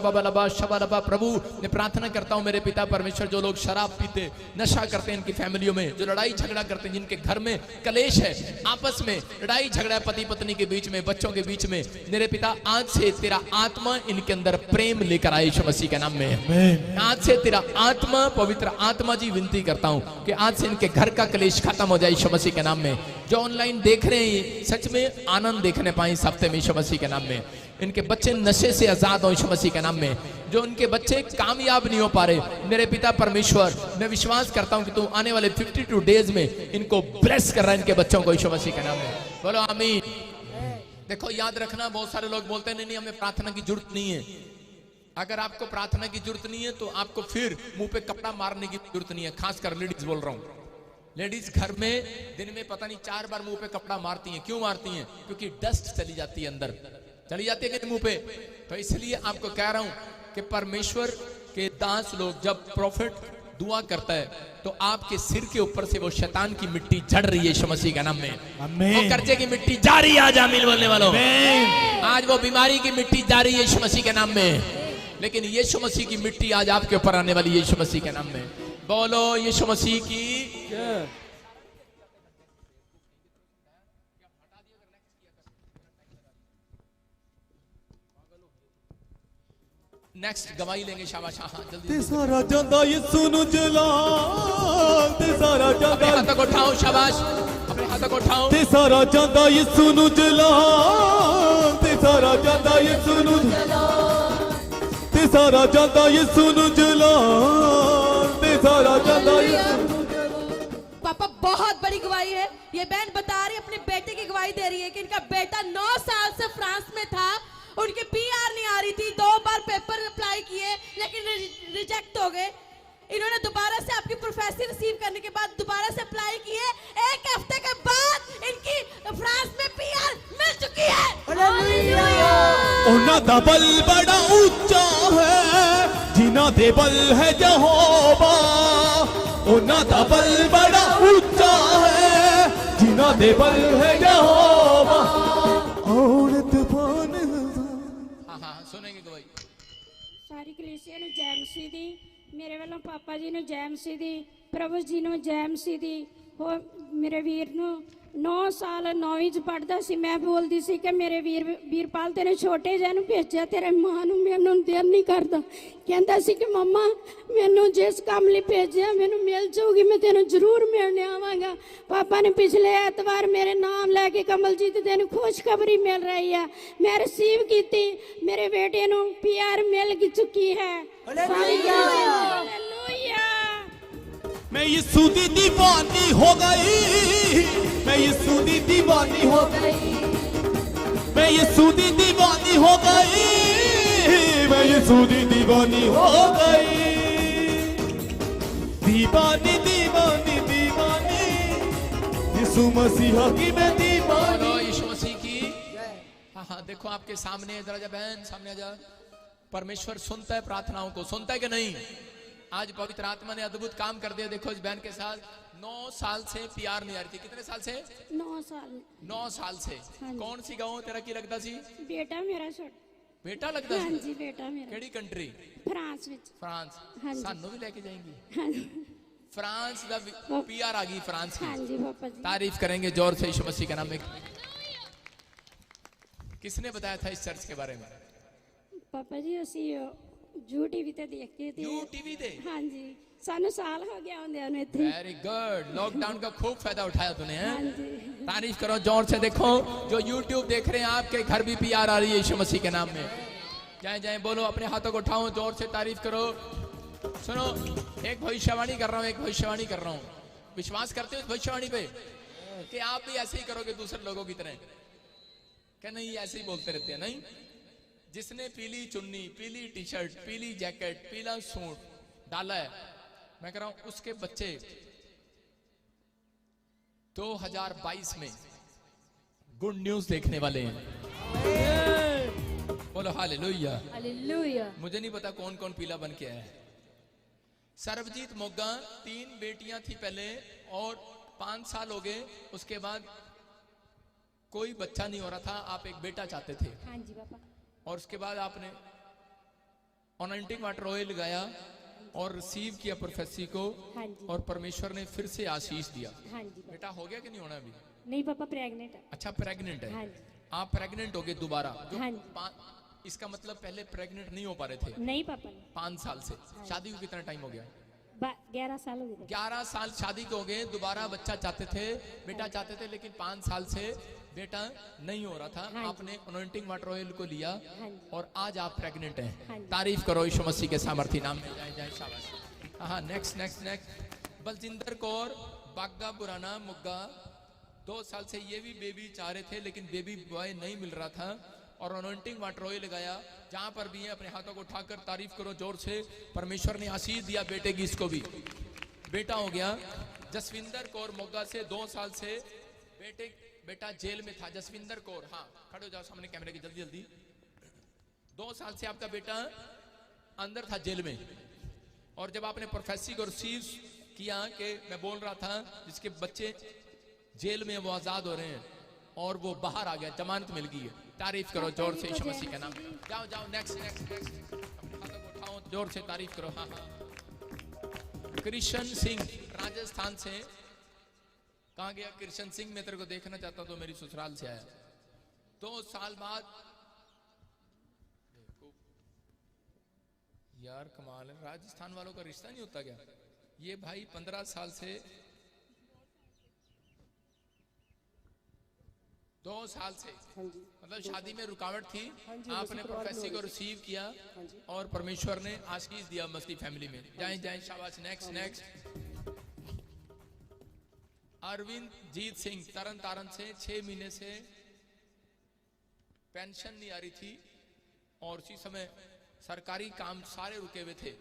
प्रभु मैं प्रार्थना करता हूँ मेरे पिता परमेश्वर, जो लोग शराब पीते, नशा करते हैं, इनकी फैमिलियों में जो लड़ाई झगड़ा करते हैं, जिनके घर में कलेश है, आपस में लड़ाई झगड़ा पति पत्नी के बीच में, बच्चों के बीच में, मेरे पिता आज से तेरा आत्मा इनके अंदर प्रेम लेकर आए यीशु मसीह के नाम में। आज से तेरा आत्मा, पवित्र आत्मा जी विनती करता हूँ कि आज से इनके घर का कलेश खत्म हो जाए यीशु मसीह के नाम में। जो ऑनलाइन देख रहे हैं सच में आनंद देखने पाए इस हफ्ते में यीशु मसीह के नाम में। इनके बच्चे नशे से आजाद हो यीशु मसीह के नाम में। जो उनके बच्चे कामयाब नहीं हो पा रहे, मेरे पिता परमेश्वर मैं विश्वास करता हूं कि तू आने वाले 52 डेज में इनको ब्लेस कर रहा है, इनके बच्चों को यीशु मसीह के नाम में। बोलो आमीन। देखो याद रखना, बहुत सारे लोग बोलते हैं नहीं हमें प्रार्थना की जरूरत नहीं है। अगर आपको प्रार्थना की जरूरत नहीं है तो आपको फिर मुंह पे कपड़ा मारने की जरूरत नहीं है। खासकर लेडीज बोल रहा हूं, लेडीज घर में दिन में पता नहीं 4 बार मुंह पे कपड़ा मारती हैं। क्यों मारती हैं? क्योंकि डस्ट चली जाती है, अंदर चली जाती है मुंह पे। तो इसलिए आपको कह रहा हूं कि परमेश्वर के दास लोग जब प्रॉफिट दुआ करता है तो आपके सिर के ऊपर से वो शैतान की मिट्टी झड़ रही है यीशु मसीह के नाम में। वो कर्जे की मिट्टी जा रही है आज आमीन बोलने वालों। आज वो बीमारी की मिट्टी जा रही है यीशु मसीह के नाम में। लेकिन यीशु मसीह की मिट्टी आज आपके ऊपर आने वाली है यीशु मसीह के नाम में। बोलो यीशु मसीह की। नेक्स्ट गवाही लेंगे, शाबाश। हाँ जल्दी। ते सारा जांदा यीशु नु जलाल, ते सारा जांदा हाथ को उठाओ, शाबाश, अपने हाथ को उठाओ। ते सारा जांदा यीशु नु जलाल, ते सारा जांदा यीशु नु जलाल, ते सारा जांदा यीशु नु जलाल, ते सारा जांदा यीशु। पापा बहुत बड़ी गवाही है। ये बहन बता रही है, अपने बेटे की गवाही दे रही है कि इनका बेटा 9 साल से फ्रांस में था, उनकी PR नहीं आ रही थी, 2 बार पेपर अप्लाई किए लेकिन रिजेक्ट हो गए। इन्होंने दोबारा से आपकी प्रोफेसर रिसीव करने के बाद दोबारा से अप्लाई किए। 1 हफ्ते के बाद इनकी फ्रांस में PR मिल चुकी है। उन्ना दा बल बड़ा ऊंचा है, जिना दे बल है यहोवा। उन्ना दा बल बड़ा ऊंचा है, जिना दे बल है यहोवा। औरत बन सुनेंगे गवाही। सारी कलीसिया ਨੂੰ ਜੈ ਮਸੀਹ ਦੀ, ਮੇਰੇ ਵੱਲੋਂ ਪਾਪਾ ਜੀ ਨੂੰ ਜੈ ਮਸੀਹ ਦੀ, ਪ੍ਰਭੂ ਜੀ ਨੂੰ ਜੈ ਮਸੀਹ ਦੀ। ਹੋ ਮੇਰੇ ਵੀਰ ਨੂੰ 9 ਸਾਲ 9ਵੀਂ ਚ ਪੜਦਾ ਸੀ। ਮੈਂ ਬੋਲਦੀ ਸੀ ਕਿ ਮੇਰੇ ਵੀਰਪਾਲ ਤੇਰੇ ਛੋਟੇ ਜਿਹੇ ਨੂੰ ਭੇਜਿਆ, ਤੇਰੇ ਮਾਂ ਨੂੰ ਮੈਨੂੰ ਦਿਲ ਨਹੀਂ ਕਰਦਾ। ਕਹਿੰਦਾ ਸੀ ਕਿ ਮੰਮਾ ਮੈਨੂੰ ਜਿਸ ਕੰਮ ਲਈ ਭੇਜਿਆ ਮੈਨੂੰ ਮਿਲ ਜਾਊਗੀ, ਮੈਂ ਤੈਨੂੰ ਜ਼ਰੂਰ ਮਿਲਣ ਆਵਾਂਗਾ। ਪਾਪਾ ਨੇ ਪਿਛਲੇ ਐਤਵਾਰ ਮੇਰੇ ਨਾਮ ਲੈ ਕੇ ਕਮਲਜੀਤ ਤੈਨੂੰ ਖੁਸ਼ਖਬਰੀ ਮਿਲ ਰਹੀ ਹੈ, ਮੈਂ ਰਿਸੀਵ ਕੀਤੀ। ਮੇਰੇ ਬੇਟੇ ਨੂੰ PR ਮਿਲ ਚੁੱਕੀ ਹੈ। ਹਾਲੇਲੂਇਆ। मैं यीशु दी दीवानी हो गई, मैं यीशु दी दीवानी हो गई, मैं यीशु दी दीवानी हो गई, मैं यीशु दी दीवानी हो गई। दीवानी दीवानी दीवानी यीशु मसीह की मैं दीवानी। यीशु मसीह की। हाँ हाँ देखो आपके सामने, जरा जा बहन सामने आ जा। परमेश्वर सुनता है प्रार्थनाओं को, सुनता है कि नहीं? आज पवित्र आत्मा ने अद्भुत काम कर दिया। देखो इस बहन के साथ 9 साल से PR नहीं आ रही थी। कितने साल से? 9 साल। 9 साल से। कौन सी गाँव तेरा की लगता सी? बेटा मेरा छोटा बेटा लगता सी? हाँ जी बेटा मेरा। केड़ी कंट्री? फ्रांस विच। फ्रांस। हाँ जी। सानू भी लेके जाएंगी? हाँ जी। फ्रांस दा PR आ गई फ्रांस की। हाँ जी पापा जी। तारीफ करेंगे जोर से यीशु मसीह का नाम में। किसने बताया था इस चर्च के बारे में? पापा जी ਅਸੀਂ YouTube ਤੇ ਦੇਖ ਕੇ ਤੇ YouTube ਤੇ। हाँ जी ਸਾਨੂੰ ਸਾਲ ਹੋ ਗਿਆ ਹੁੰਦਿਆਂ ਨੂੰ ਇੱਥੇ। Very good. लॉकडाउन का खूब फायदा उठाया तूने हैं? हाँ जी। तारीफ करो जोर से। देखो जो YouTube देख रहे हैं आपके घर भी PR आ रही है यीशु मसीह के नाम में। जाए जाए बोलो, अपने हाथों को उठाओ, जोर से तारीफ करो। सुनो एक भविष्यवाणी कर रहा हूँ, एक भविष्यवाणी कर रहा हूँ। विश्वास करते हो इस भविष्यवाणी पे कि आप भी ऐसे ही करोगे दूसरे लोगों की तरह? क्या नहीं ऐसे ही बोलते रहते हैं? नहीं। जिसने पीली चुन्नी, पीली टी-शर्ट, पीली जैकेट, पीला सूट डाला है, मैं कह रहा हूं उसके बच्चे 2022 में गुड न्यूज देखने वाले हैं। बोलो हालेलुया। हालेलुया। मुझे नहीं पता कौन कौन पीला बन के आया है। सरबजीत मोगा 3 बेटियां थी पहले और 5 साल हो गए, उसके बाद कोई बच्चा नहीं हो रहा था। आप एक बेटा चाहते थे। हाँ जी पापा। और उसके बाद आपने अनॉइंटिंग वाटर ऑयल लगाया और रिसीव किया प्रोफेसी को, हाँ जी। और परमेश्वर ने फिर से आशीष दिया। हाँ जी बेटा हो गया कि नहीं होना अभी? नहीं पापा प्रेग्नेंट है। अच्छा प्रेग्नेंट हाँ है, जी। आप प्रेग्नेंट हो गए दोबारा जो हाँ जी। इसका मतलब पहले प्रेग्नेंट नहीं हो पा रहे थे नहीं पापा 5 साल से। शादी को कितना टाइम हो गया? 11 साल हो गए। 11 साल शादी को हो गए, दोबारा बच्चा चाहते थे, बेटा चाहते थे, लेकिन 5 साल से बेटा नहीं हो रहा था। हाँ जी। आपने अनॉइंटिंग वाटर ऑयल को लिया हाँ जी। और आज आप प्रेग्नेंट हाँ हैं। जी। तारीफ करो यीशु मसीह के सामर्थी नाम में। जय जय शाबाश। हाँ next next next Baljinder Kaur बागा पुराना मुग्गा, 2 साल से ये भी बेबी चाह रहे थे लेकिन बेबी बॉय नहीं मिल रहा था, और अनॉइंटिंग वाटर ऑयल लगाया। जहां पर भी है अपने हाथों को उठाकर तारीफ करो जोर से। परमेश्वर ने आशीष दिया बेटे की, इसको भी बेटा हो गया। जसविंदर कौर मोगा से 2 साल से बेटा जेल में था। जसविंदर कौर, हाँ खड़े हो जाओ सामने कैमरे के जल्दी जल्दी। 2 साल से आपका बेटा अंदर था जेल में, और जब आपने प्रोफेसी को रिसीव किया कि मैं बोल रहा था जिसके बच्चे जेल में वो आजाद हो रहे हैं, और वो बाहर आ गया, जमानत मिल गई है। तारीफ करो जोर से यीशु मसीह के नाम। जाओ जाओ नेक्स्ट नेक्स्ट नेक्स्ट, अपने हाथों को उठाओ जोर से तारीफ करो। हाँ हाँ। कृष्ण सिंह राजस्थान से, कहाँ गया कृष्ण सिंह? मैं तेरे को देखना चाहता हूँ, तो मेरी ससुराल से आया। 2 साल बाद, यार कमाल है, राजस्थान वालों का रिश्ता नहीं होता क्या? ये भाई 15 साल से 2 साल से मतलब शादी में रुकावट थी। आपने प्रोफेसी को रिसीव किया और परमेश्वर ने आशीष दिया मसीह फैमिली में। जाए जाए शाबाश। नेक्स्ट नेक्स्ट अरविंद जीत सिंह तरन तारण से, 6 महीने से पेंशन नहीं आ रही थी, और उसी समय सरकारी काम सारे रुके हुए थे,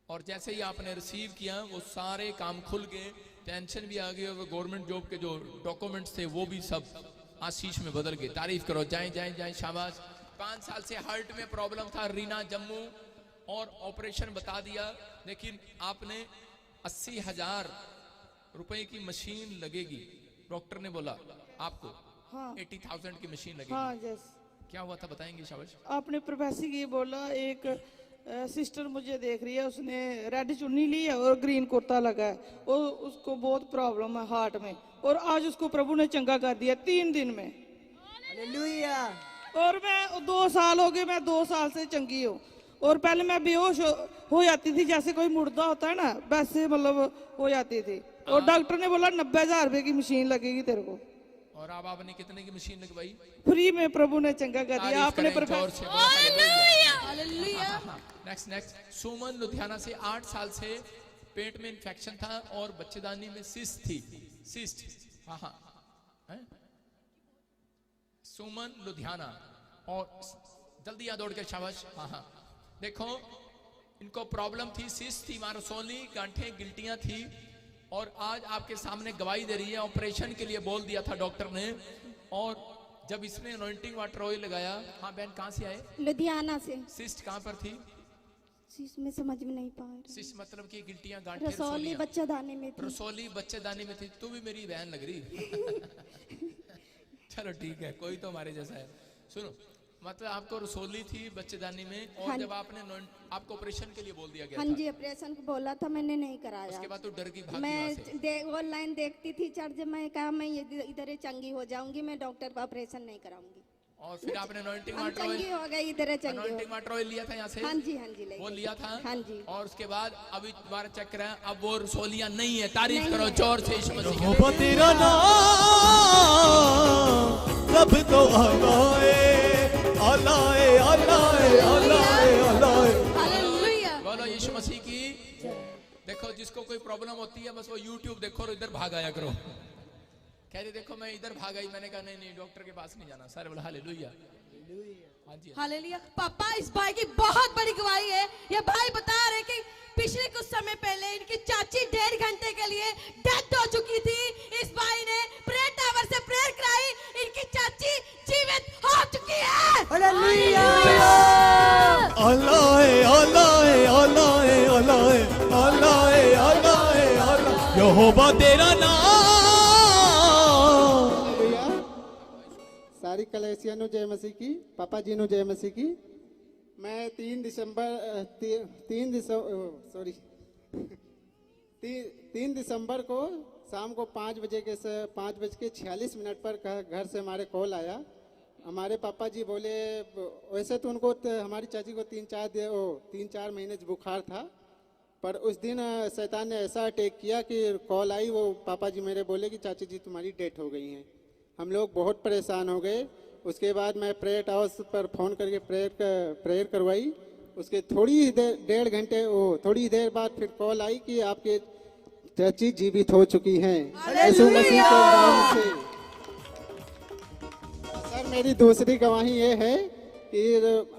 और जैसे ही आपने रिसीव किया वो सारे काम खुल गए, पेंशन भी आ गई, और गवर्नमेंट जॉब के जो डॉक्यूमेंट्स थे वो भी सब आशीष में बदल गए। तारीफ करो। जाए जाए जाए शाबाश। 5 साल से हार्ट में प्रॉब्लम था रीना जम्मू, और ऑपरेशन बता दिया, लेकिन आपने 80,000 रुपए की मशीन लगेगी, डॉक्टर ने बोला आपको। हाँ। 80,000 की मशीन लगेगी। हाँ यस। क्या हुआ था बताएंगे शाबाश। आपने प्रोफेसी की बोला, एक सिस्टर मुझे देख रही है, उसने रेड चुन्नी ली है और ग्रीन कुर्ता लगा है, और उसको बहुत प्रॉब्लम है हार्ट में, और आज उसको प्रभु ने चंगा कर दिया 3 दिन में। हालेलुया। और मैं 2 साल हो गए, मैं 2 साल से चंगी हूँ, और पहले मैं बेहोश हो जाती थी, जैसे कोई मुर्दा होता है ना वैसे मतलब हो जाती थी, और डॉक्टर ने बोला 90,000 रुपए की मशीन लगेगी तेरे को। और अब आपने कितने की मशीन लगवाई? फ्री में प्रभु ने चंगा कर दिया। आपने नेक्स्ट नेक्स्ट सुमन लुधियाना से, 8 साल से पेट में इन्फेक्शन था और बच्चेदानी में सिस्ट थी। सिस्ट, हाँ हाँ। सुमन लुधियाना, और जल्दी यहाँ दौड़ के शाबाश। हाँ हाँ। देखो इनको प्रॉब्लम थी, सिस्ट थी, मारसोली गांठें गिल्टियां थी, और आज आपके सामने गवाही दे रही है। ऑपरेशन के लिए बोल दिया था डॉक्टर ने, और जब इसने अनॉइंटिंग वाटर ऑयल लगाया। हाँ बहन कहाँ से आए? लुधियाना से। सिस्ट कहाँ पर थी? सिस्ट में समझ में नहीं पा रहा। सिस्ट मतलब कि गिल्टियां गांठें रसौली बच्चेदानी में थी। रसौली बच्चेदानी में थी। तू भी मेरी बहन लग रही। चलो ठीक है, कोई तो हमारे जैसा है। सुनो, मतलब आपको रसौली थी बच्चेदानी में, और हाँ। जब आपने आपको ऑपरेशन के लिए बोल दिया गया हाँ था। जी, ऑपरेशन को बोला था, मैंने नहीं कराया। उसके बाद तो डर की भागी मैं वहाँ से। ऑनलाइन देखती थी चर्च में, कहा मैं इधर ही चंगी हो जाऊंगी, मैं डॉक्टर का ऑपरेशन नहीं कराऊंगी। और फिर आपने अनॉइंटिंग हम वाटर चंगी ऑयल, हो गई, इधर ही चंगी हो। अनॉइंटिंग वाटर ऑयल लिया था यहाँ से। हाँ जी हाँ जी, ले वो गए। लिया था। हाँ जी। और उसके बाद अभी दोबारा चेक करा, अब वो रसोलियां नहीं है। तारीफ नहीं करो है। जोर से यीशु मसीह के। यहोवा तेरा नाम सब तो अलाए अलाए अलाए अलाए अलाए। हालेलुया। बोलो यीशु मसीह की। देखो जिसको कोई प्रॉब्लम होती है बस वो YouTube देखो और इधर भाग आया करो। कह रही देखो मैं इधर भाग आई, मैंने कहा नहीं नहीं डॉक्टर के पास नहीं जाना। सारे बोला हालेलुया। हाँ जी। हालेलुया। पापा इस भाई की बहुत बड़ी गवाही है। ये भाई बता रहे कि पिछले कुछ समय पहले इनकी चाची 1.5 घंटे के लिए डेथ हो चुकी थी। इस भाई ने प्रेयर टावर से प्रेयर कराई, इनकी चाची जीवित हो चुकी है। अलाए अलाए अलाए अलाए अलाए अलाए अलाए। यहोवा तेरा नाम। सारी कलेसिया नु जय मसीह की, पापा जी नु जय मसीह की। मैं 3 दिसंबर को शाम को 5:46 पर घर से हमारे कॉल आया। हमारे पापा जी बोले, वैसे तो उनको हमारी चाची को 3-4 महीने बुखार था, पर उस दिन शैतान ने ऐसा अटैक किया कि कॉल आई, वो पापा जी मेरे बोले कि चाची जी तुम्हारी डेथ हो गई है। हम लोग बहुत परेशान हो गए। उसके बाद मैं प्रेयर टावर्स पर फ़ोन करके प्रेयर करवाई। उसके थोड़ी देर बाद फिर कॉल आई कि आपके चाची जीवित हो चुकी हैं यीशु मसीह के नाम से। सर मेरी दूसरी गवाही ये है कि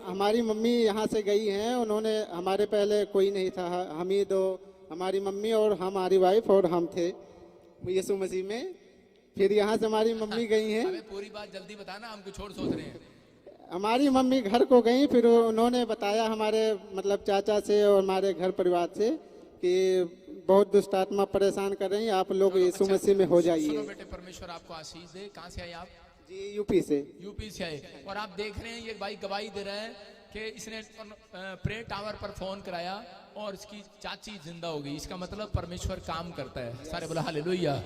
हमारी मम्मी यहाँ से गई हैं। उन्होंने, हमारे पहले कोई नहीं था, हम ही दो, हमारी मम्मी और हमारी वाइफ और हम थे यीशु मसीह में। फिर यहाँ से हमारी मम्मी गई हैं। हमें पूरी बात जल्दी बताना, हम कुछ और सोच रहे हैं। हमारी मम्मी घर को गई, फिर उन्होंने बताया हमारे मतलब चाचा से और हमारे घर परिवार से कि बहुत दुष्ट आत्मा परेशान कर रही हैं, आप लोग यीशु मसीह में हो जाइए। सुनो बेटे, परमेश्वर आपको आशीष दे। कहाँ से आए आप? जी यूपी से। यूपी से आए। और आप देख रहे हैं ये भाई गवाही दे रहा है कि इसने प्रेयर टावर पर फोन कराया और इसकी चाची जिंदा हो गई। इसका मतलब परमेश्वर काम करता है। सारे बोला हालेलुया।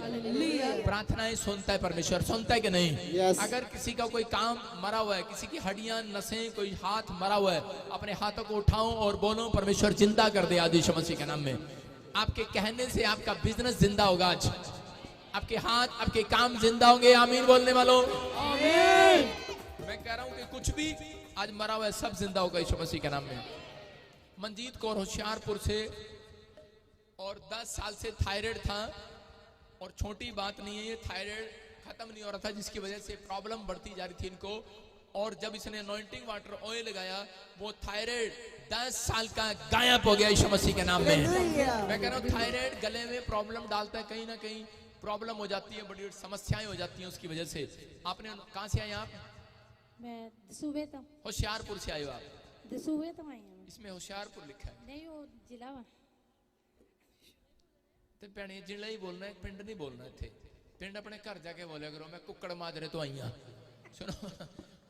प्रार्थनाएं सुनता है परमेश्वर, सुनता है कि नहीं? Yes. अगर किसी का कोई काम मरा हुआ है, किसी की हड्डियां नसें, कोई हाथ मरा हुआ है, अपने हाथों को उठाओ और बोलो परमेश्वर जिंदा कर दे आज यीशु मसीह के नाम में। आपके कहने से आपका बिजनेस जिंदा होगा। आज आपके हाथ, आपके काम जिंदा होंगे। आमीन बोलने वालों, मैं कह रहा हूं कि कुछ भी आज मरा हुआ है सब जिंदा होगा यीशु मसीह के नाम में। मंजीत कौर होशियारपुर से, और 10 साल से थायराइड था, और छोटी बात नहीं है, ये थायराइड खत्म नहीं हो रहा था, जिसकी वजह से प्रॉब्लम बढ़ती जा रही थी इनको। और जब इसने अनॉइंटिंग वाटर ऑयल लगाया, वो थायराइड 10 साल का गायब हो गया यीशु मसीह के नाम में। मैं कह रहा हूँ थायराइड गले में प्रॉब्लम डालता है, कहीं ना कहीं प्रॉब्लम हो जाती है, बड़ी समस्याएं हो जाती हैं उसकी वजह से। आपने कहाँ से आए आप? मैं दसूबे तो होशियारपुर से आए हो आप? दसूबे तो आई हूँ। इसमें होशियारपुर लिखा है। नहीं, वो जिला वा। ते भैने जिला ही बोलना है, पिंड नहीं बोलना थे। पिंड अपने घर जाके बोले करो, मैं कुक्कड़ माजरे तो आई हाँ। सुनो,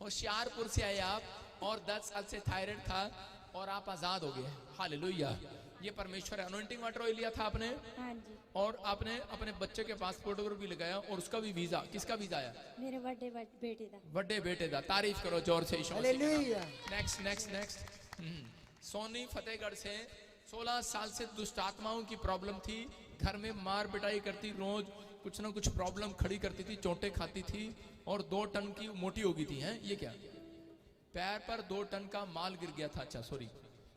होशियारपुर से आए आप, और 10 साल से थायराइड था और आप आजाद हो गए। हालेलुया। ये परमेश्वर है। अनॉइंटिंग वाटर ऑयल लिया था आपने, हाँ जी। और आपने अपने बच्चे के पासपोर्ट पर भी लगाया, और उसका भी वीजा, किसका वीजा आया? मेरे बड़े बेटे दा। बड़े बेटे दा। तारीफ करो जोर से यीशु मसीह। Next next next. Soni Fatehgarh से 16 साल से दुष्ट आत्माओं की प्रॉब्लम थी। घर में मार पिटाई करती, रोज कुछ ना कुछ प्रॉब्लम खड़ी करती थी, चोटें खाती थी, और 2 टन की मोटी हो गई थी। हैं ये क्या? पैर पर 2 टन का माल गिर गया था। अच्छा सॉरी।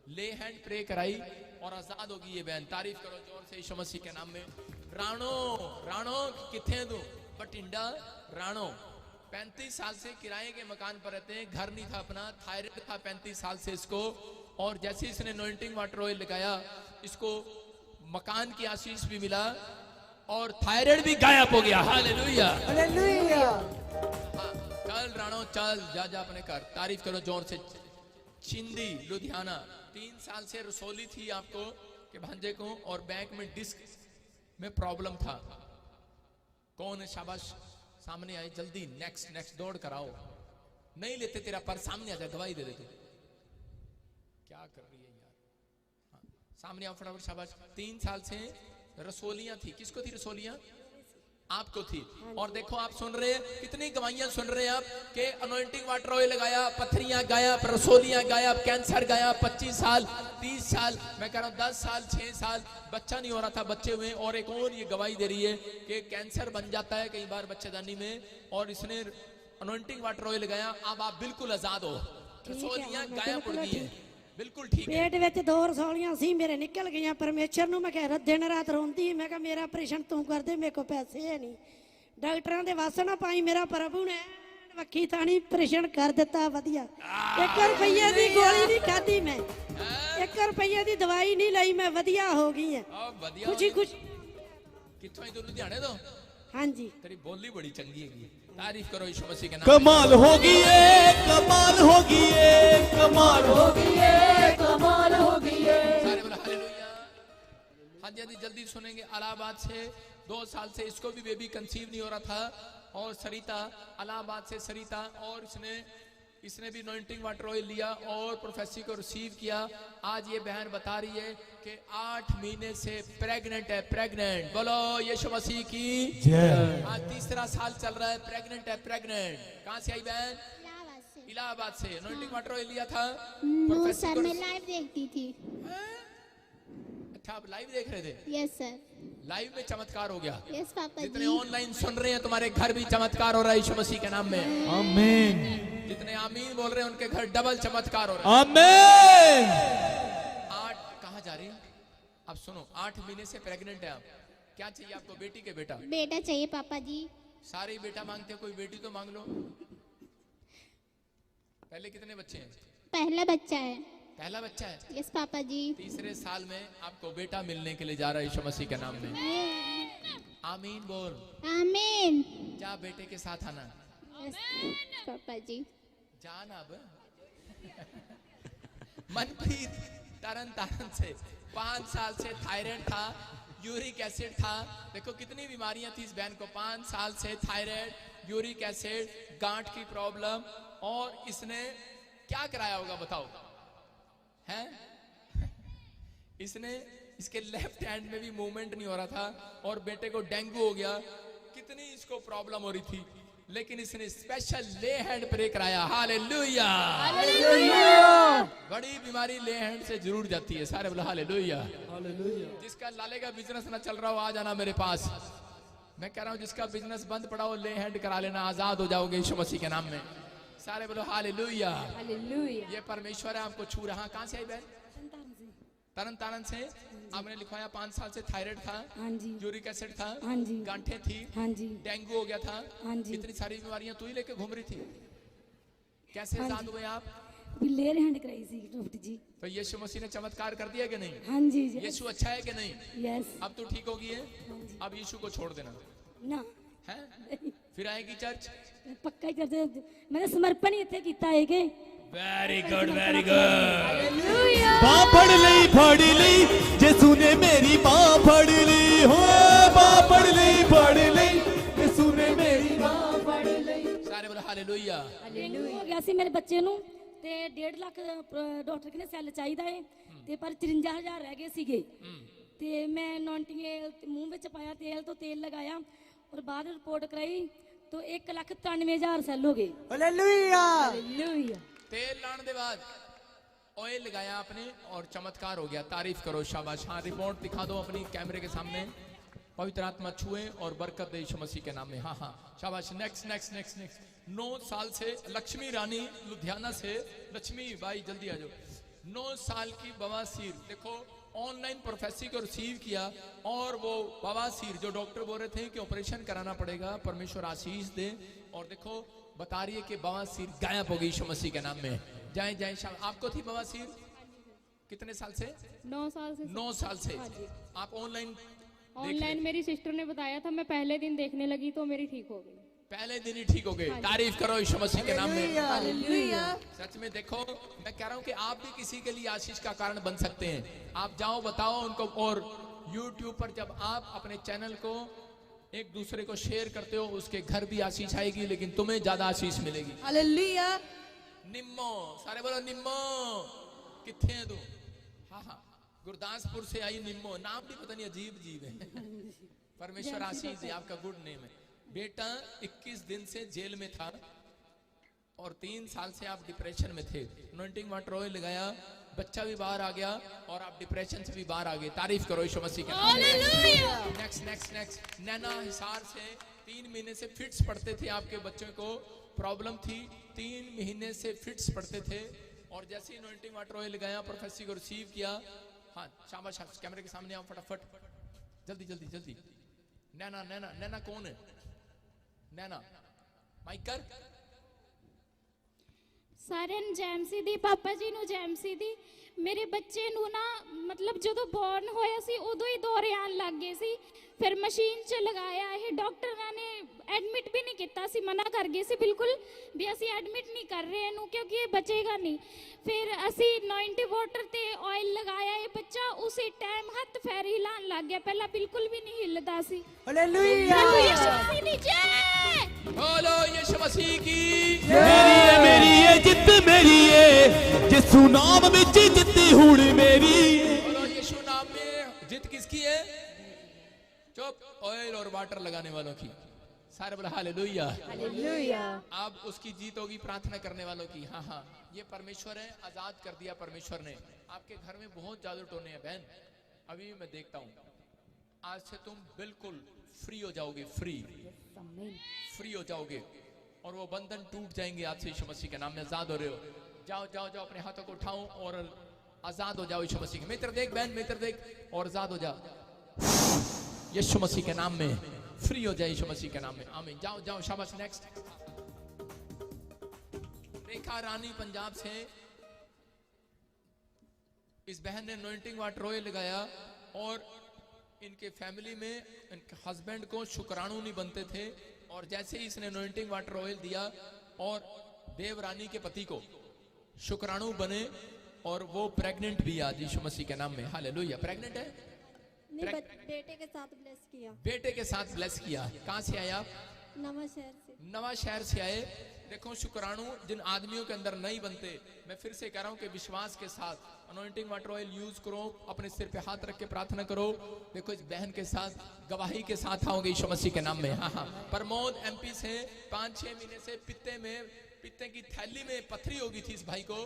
ले हैंड प्रे कराई और आजाद होगी ये बहन। तारीफ करो जोर से यीशु मसीह के नाम में। राणो किथे तू? बटिंडा राणो। 35 साल से किराए के मकान पर रहते हैं, घर नहीं था अपना, थायराइड था 35 साल से इसको, और जैसे इसने अनॉइंटिंग वाटर ऑयल लगाया, इसको मकान की आशीष भी मिला और थायराइड भी गायब हो गया। हालेलुया। चल राणो चल, जा अपने घर। तारीफ करो जोर से। चिंदी लुधियाना, 3 साल से रसोली थी आपको के भांजे को, और बैंक में डिस्क में प्रॉब्लम था। कौन है? शाबाश, सामने आए जल्दी। नेक्स्ट दौड़ कराओ। नहीं लेते तेरा पर, सामने आ जा, गवाही दे दे तू। क्या कर रही है यार? हाँ, सामने आओ फटाफट। शाबाश। 3 साल से रसोलियां थी। किसको थी रसोलियां? आपको थी। और देखो आप सुन रहे हैं, कितनी गवाहियां सुन रहे हैं आप कि अनॉइंटिंग वाटर ऑयल लगाया, पत्थरियां गायब, रसोलियां गायब, कैंसर गायब। 25 साल, 30 साल, मैं कह रहा हूं 10 साल, 6 साल बच्चा नहीं हो रहा था, बच्चे हुए। और एक और ये गवाही दे रही है कि कैंसर बन जाता है कई बार बच्चेदानी में, और इसने अनॉइंटिंग वाटर ऑयल लगाया। अब आप बिल्कुल आजाद हो। रसोलियां गायब उड़ गई है, बिल्कुल ठीक है। पेट ਵਿੱਚ 2 रसौਲੀਆਂ ਸੀ ਮੇਰੇ ਨਿਕਲ ਗਈਆਂ। ਪਰਮੇਸ਼ਰ ਨੂੰ ਮੈਂ ਕਿਹਾ, ਦਿਨ ਰਾਤ ਰੋਂਦੀ, ਮੈਂ ਕਿਹਾ ਮੇਰਾ ਆਪਰੇਸ਼ਨ ਤੂੰ ਕਰ ਦੇ, ਮੇਰੇ ਕੋਲ ਪੈਸੇ ਹੈ ਨਹੀਂ। ਡਾਕਟਰਾਂ ਦੇ ਵਾਸ ਨਾ ਪਾਈ, ਮੇਰਾ ਪ੍ਰਭੂ ਨੇ ਵੱਖੀ ਥਾਣੀ ਆਪਰੇਸ਼ਨ ਕਰ ਦਿੱਤਾ। ਵਧੀਆ। 1 ਰੁਪਈਏ ਦੀ ਗੋਲੀ ਨਹੀਂ ਖਾਧੀ ਮੈਂ, 1 ਰੁਪਈਏ ਦੀ ਦਵਾਈ ਨਹੀਂ ਲਈ ਮੈਂ, ਵਧੀਆ ਹੋ ਗਈ ਹੈ। ਖੁਸ਼ੀ कित्थों आई तू? लुधियाने तो? हाँ जी। तेरी बोली बड़ी चंगी है। तारीफ करो यीशु मसीह के नाम। कमाल होगी ये, कमाल होगी ये, कमाल होगी ये, कमाल होगी ये। सारे बोला हालेलुया। हाँ जी जल्दी सुनेंगे। इलाहाबाद से 2 साल से इसको भी बेबी कंसीव नहीं हो रहा था, और सरिता, इलाहाबाद से सरिता, और इसने इसने भी अनॉइंटिंग वाटर ऑयल लिया और प्रोफेसी को रिसीव किया। आज ये बहन बता रही है कि 8 महीने से प्रेग्नेंट है। प्रेग्नेंट बोलो यीशु मसीह की जय। आज तीसरा साल चल रहा है, प्रेग्नेंट है। प्रेग्नेंट कहाँ से आई बहन? इलाहाबाद से। अनॉइंटिंग वाटर ऑयल लिया था प्रोफेसी को। मैं लाइव देखती थी। अच्छा, आप लाइव देख रहे थे? Yes sir. लाइव में चमत्कार हो गया। यस पापा जितने जी। ऑनलाइन सुन रहे हैं तुम्हारे घर भी चमत्कार हो रहा है यीशु मसीह के नाम में। आमीन जितने आमीन बोल रहे हैं उनके घर डबल चमत्कार हो रहा है। आमीन। 8 कहाँ जा रही है? अब सुनो, 8 महीने से प्रेग्नेंट है आप। क्या चाहिए आपको? बेटी के बेटा? बेटा चाहिए पापा जी। सारे ही बेटा मांगते हैं, कोई बेटी तो मांग लो। पहले कितने बच्चे हैं? पहला बच्चा है। पहला बच्चा है। यस पापा जी। तीसरे साल में आपको बेटा मिलने के लिए जा रहा है यीशु मसीह के नाम में। आमीन बोल। आमीन। जा बेटे के साथ आना। यस पापा जी। जान अब मनप्रीत तरन तारन से 5 साल से थायराइड था, यूरिक एसिड था। देखो कितनी बीमारियां थी इस बहन को। 5 साल से थायराइड, यूरिक एसिड, गांठ की प्रॉब्लम। और इसने क्या कराया होगा बताओ? हैं? इसने इसके लेफ्ट हैंड में भी मूवमेंट नहीं हो रहा था और बेटे को डेंगू हो गया। कितनी इसको प्रॉब्लम हो रही थी, लेकिन इसने स्पेशल ले हैंड प्रे कराया। हालेलुया। बड़ी बीमारी ले हैंड से जरूर जाती है। सारे बोलो हालेलुया। जिसका लाले का बिजनेस ना चल रहा हो आ जाना मेरे पास। मैं कह रहा हूँ जिसका बिजनेस बंद पड़ा हो ले हैंड करा लेना, आजाद हो जाओगे यीशु मसीह के नाम में। सारे बोलो हालेलुया। ये परमेश्वर है आपको छू रहा। कहाँ से आई बहन? तरन तारण से। आपने लिखवाया 5 साल से थायराइड था, हाँ जी, यूरिक एसिड था, हाँ जी, गांठें थी, हाँ जी, डेंगू हो गया था, हाँ जी। इतनी सारी बीमारियां तू ही लेके घूम रही थी। कैसे आजाद हुए आप? लेर हैंड कराई सी डॉक्टर जी। तो यीशु मसीह ने चमत्कार कर दिया कि नहीं? हाँ जी। यीशु अच्छा है कि नहीं? यस। अब तो ठीक हो गई है। अब यीशु को छोड़ देना ना है। फिर आएगी चर्च। पक्का ही करते। मैंने समर्पण ही इतने किया है कि वेरी गुड, वेरी गुड। बाँ फड़ ली जेसू ने मेरी बाँ फड़ ली हो। बाँ फड़ ली जेसू ने मेरी बाँ फड़ ली। सारे बोलो हालेलुया। हो गया सी मेरे बच्चे ਨੂੰ ਤੇ 1.5 ਲੱਖ ਡਾਕਟਰ ਕਹਿੰਦੇ ਸੈੱਲ ਚਾਹੀਦਾ ਹੈ ਤੇ ਪਰ 54000 ਰਹਿ ਗਏ ਸੀਗੇ ਤੇ ਮੈਂ ਨੌਂਟਿੰਗ ਮੂੰਹ ਵਿੱਚ ਪਾਇਆ ਤੇਲ ਤੋਂ ਤੇਲ ਲਗਾਇਆ और बाद रिपोर्ट कराई तो 1,93,000 सेल हो गए। हालेलुया। हालेलुया। तेल लाने के बाद ऑयल लगाया आपने और चमत्कार हो गया। तारीफ करो, शाबाश। हाँ, रिपोर्ट दिखा दो अपनी कैमरे के सामने। पवित्र आत्मा छुए और बरकत दे यीशु मसीह के नाम में। हाँ हाँ, शाबाश। Next next next next. 9 साल से लक्ष्मी रानी लुधियाना से। लक्ष्मी भाई जल्दी आ जाओ। 9 साल की बवासीर। देखो ऑनलाइन प्रोफेसी को रिसीव किया और वो बवासीर जो डॉक्टर बोल रहे थे कि ऑपरेशन कराना पड़ेगा, परमेश्वर आशीष दे। और देखो बता रही है कि बवासीर गायब हो गई यीशु मसीह के नाम में। जाए जाए शाम। आपको थी बवासीर कितने साल से? 9 साल से। 9 साल से। आप ऑनलाइन मेरी सिस्टर ने बताया था, मैं पहले दिन देखने लगी तो मेरी ठीक हो गई। पहले दिन ही ठीक हो गए। तारीफ करो यीशु मसीह के नाम में। हालेलुया। सच में देखो, मैं कह रहा हूं कि आप भी किसी के लिए आशीष का कारण बन सकते हैं। आप जाओ बताओ उनको। और YouTube पर जब आप अपने चैनल को एक दूसरे को शेयर करते हो उसके घर भी आशीष आएगी, लेकिन तुम्हें ज्यादा आशीष मिलेगी। हालेलुया। निम्मो, सारे बोलो निम्मो। कितने हैं तू? हाँ हाँ, गुरदासपुर से आई निम्मो। नाम भी पता नहीं अजीब अजीब है। परमेश्वर आशीष दे, आपका गुड नेम है। बेटा 21 दिन से जेल में था और 3 साल से आप डिप्रेशन में थे। अनॉइंटिंग वाटर ऑयल लगाया, बच्चा भी बाहर आ गया और आप डिप्रेशन से भी बाहर आ गए। तारीफ करो यीशु मसीह के नाम में। Next next next. Naina Hisar से 3 महीने से फिट्स पड़ते थे। आपके बच्चों को प्रॉब्लम थी, 3 महीने से फिट्स पड़ते थे। और जैसे ही अनॉइंटिंग वाटर ऑयल लगाया, प्रोफेसी को रिसीव किया। हाँ, शाबाश, कैमरे के सामने आओ फटाफट, जल्दी जल्दी जल्दी। नैना नैना नैना कौन है? नैना माइक कर। ਸਾਰਿਆਂ ਨੂੰ ਜੈਮ ਸੀ ਦੀ। ਪਾਪਾ ਜੀ ਨੂੰ ਜੈਮ ਸੀ ਦੀ। ਮੇਰੇ ਬੱਚੇ ਨੂੰ ਨਾ ਮਤਲਬ ਜਦੋਂ ਬੋਰਨ ਹੋਇਆ ਸੀ ਉਦੋਂ ਹੀ ਦੌਰੇ ਆਉਣ ਲੱਗ ਗਏ ਸੀ। ਫਿਰ ਮਸ਼ੀਨ 'ਚ ਲਗਾਇਆ, ਇਹ ਡਾਕਟਰਾਂ ਨੇ ਐਡਮਿਟ ਵੀ ਨਹੀਂ ਕੀਤਾ ਸੀ, ਮਨਾ ਕਰ ਗਏ ਸੀ ਬਿਲਕੁਲ ਵੀ ਅਸੀਂ ਐਡਮਿਟ ਨਹੀਂ ਕਰ ਰਹੇ ਇਹਨੂੰ ਕਿਉਂਕਿ ਇਹ ਬਚੇਗਾ ਨਹੀਂ। ਫਿਰ ਅਸੀਂ 90 ਵਾਟਰ ਤੇ ਆਇਲ ਲਗਾਇਆ, ਇਹ ਬੱਚਾ ਉਸੇ ਟਾਈਮ ਹੱਥ ਪੈਰ ਹਿਲਾਉਣ ਲੱਗ ਗਿਆ, ਪਹਿਲਾਂ ਬਿਲਕੁਲ ਵੀ ਨਹੀਂ ਹਿੱਲਦਾ ਸੀ। हालेलुया बोलो यीशु मसीह की। मेरी ये जित मेरी ये जिसू नाम विच जित्ती हुण मेरी। बोलो यीशु नाम में जित किसकी है? चुप, ऑयल और वाटर लगाने वालों की। सारे बोला हालेलुया। हालेलुया अब उसकी जीत होगी प्रार्थना करने वालों की। हाँ हाँ, ये परमेश्वर है, आजाद कर दिया परमेश्वर ने। आपके घर में बहुत जादू टोने हैं बहन, अभी मैं देखता हूँ। आज से तुम बिल्कुल फ्री हो जाओगे, फ्री हो जाओगे और वो बंधन टूट जाएंगे आज से यीशु मसीह के नाम में। आजाद हो रहे हो, जाओ जाओ जाओ, अपने हाथों को उठाओ और आजाद हो जाओ यीशु मसीह के। मित्र देख बहन, मित्र देख, और आजाद हो जाओ यीशु मसीह के नाम में। फ्री हो जाए यीशु मसीह के नाम में, आमीन। जाओ जाओ, शाबाश। नेक्स्ट रेखा रानी पंजाब से, इस बहन ने अनॉइंटिंग वाटर ऑयल लगाया और इनके फैमिली में इनके हस्बैंड को शुक्राणु नहीं बनते थे, और जैसे ही इसने अनॉइंटिंग वाटर ऑयल दिया और देवरानी के पति को शुक्राणु बने और वो प्रेग्नेंट भी आज यीशु मसीह के नाम में। हालेलुया। प्रेग्नेंट है, बेटे के साथ ब्लेस किया। बेटे के साथ ब्लेस किया। कहां से आए आप? नवा शहर से। नवा शहर से आए। देखो शुक्राणु जिन आदमियों के अंदर नहीं बनते, मैं फिर से कह रहा हूं कि विश्वास के साथ अनॉइंटिंग वाटर ऑयल यूज करो, अपने सिर पे हाथ रख के प्रार्थना करो। देखो इस बहन के साथ गवाही के साथ आओगे यीशु मसीह के नाम में। हाँ हाँ, प्रमोद एमपी से 5-6 महीने से पित्ते की थैली में पथरी हो गई थी इस भाई को,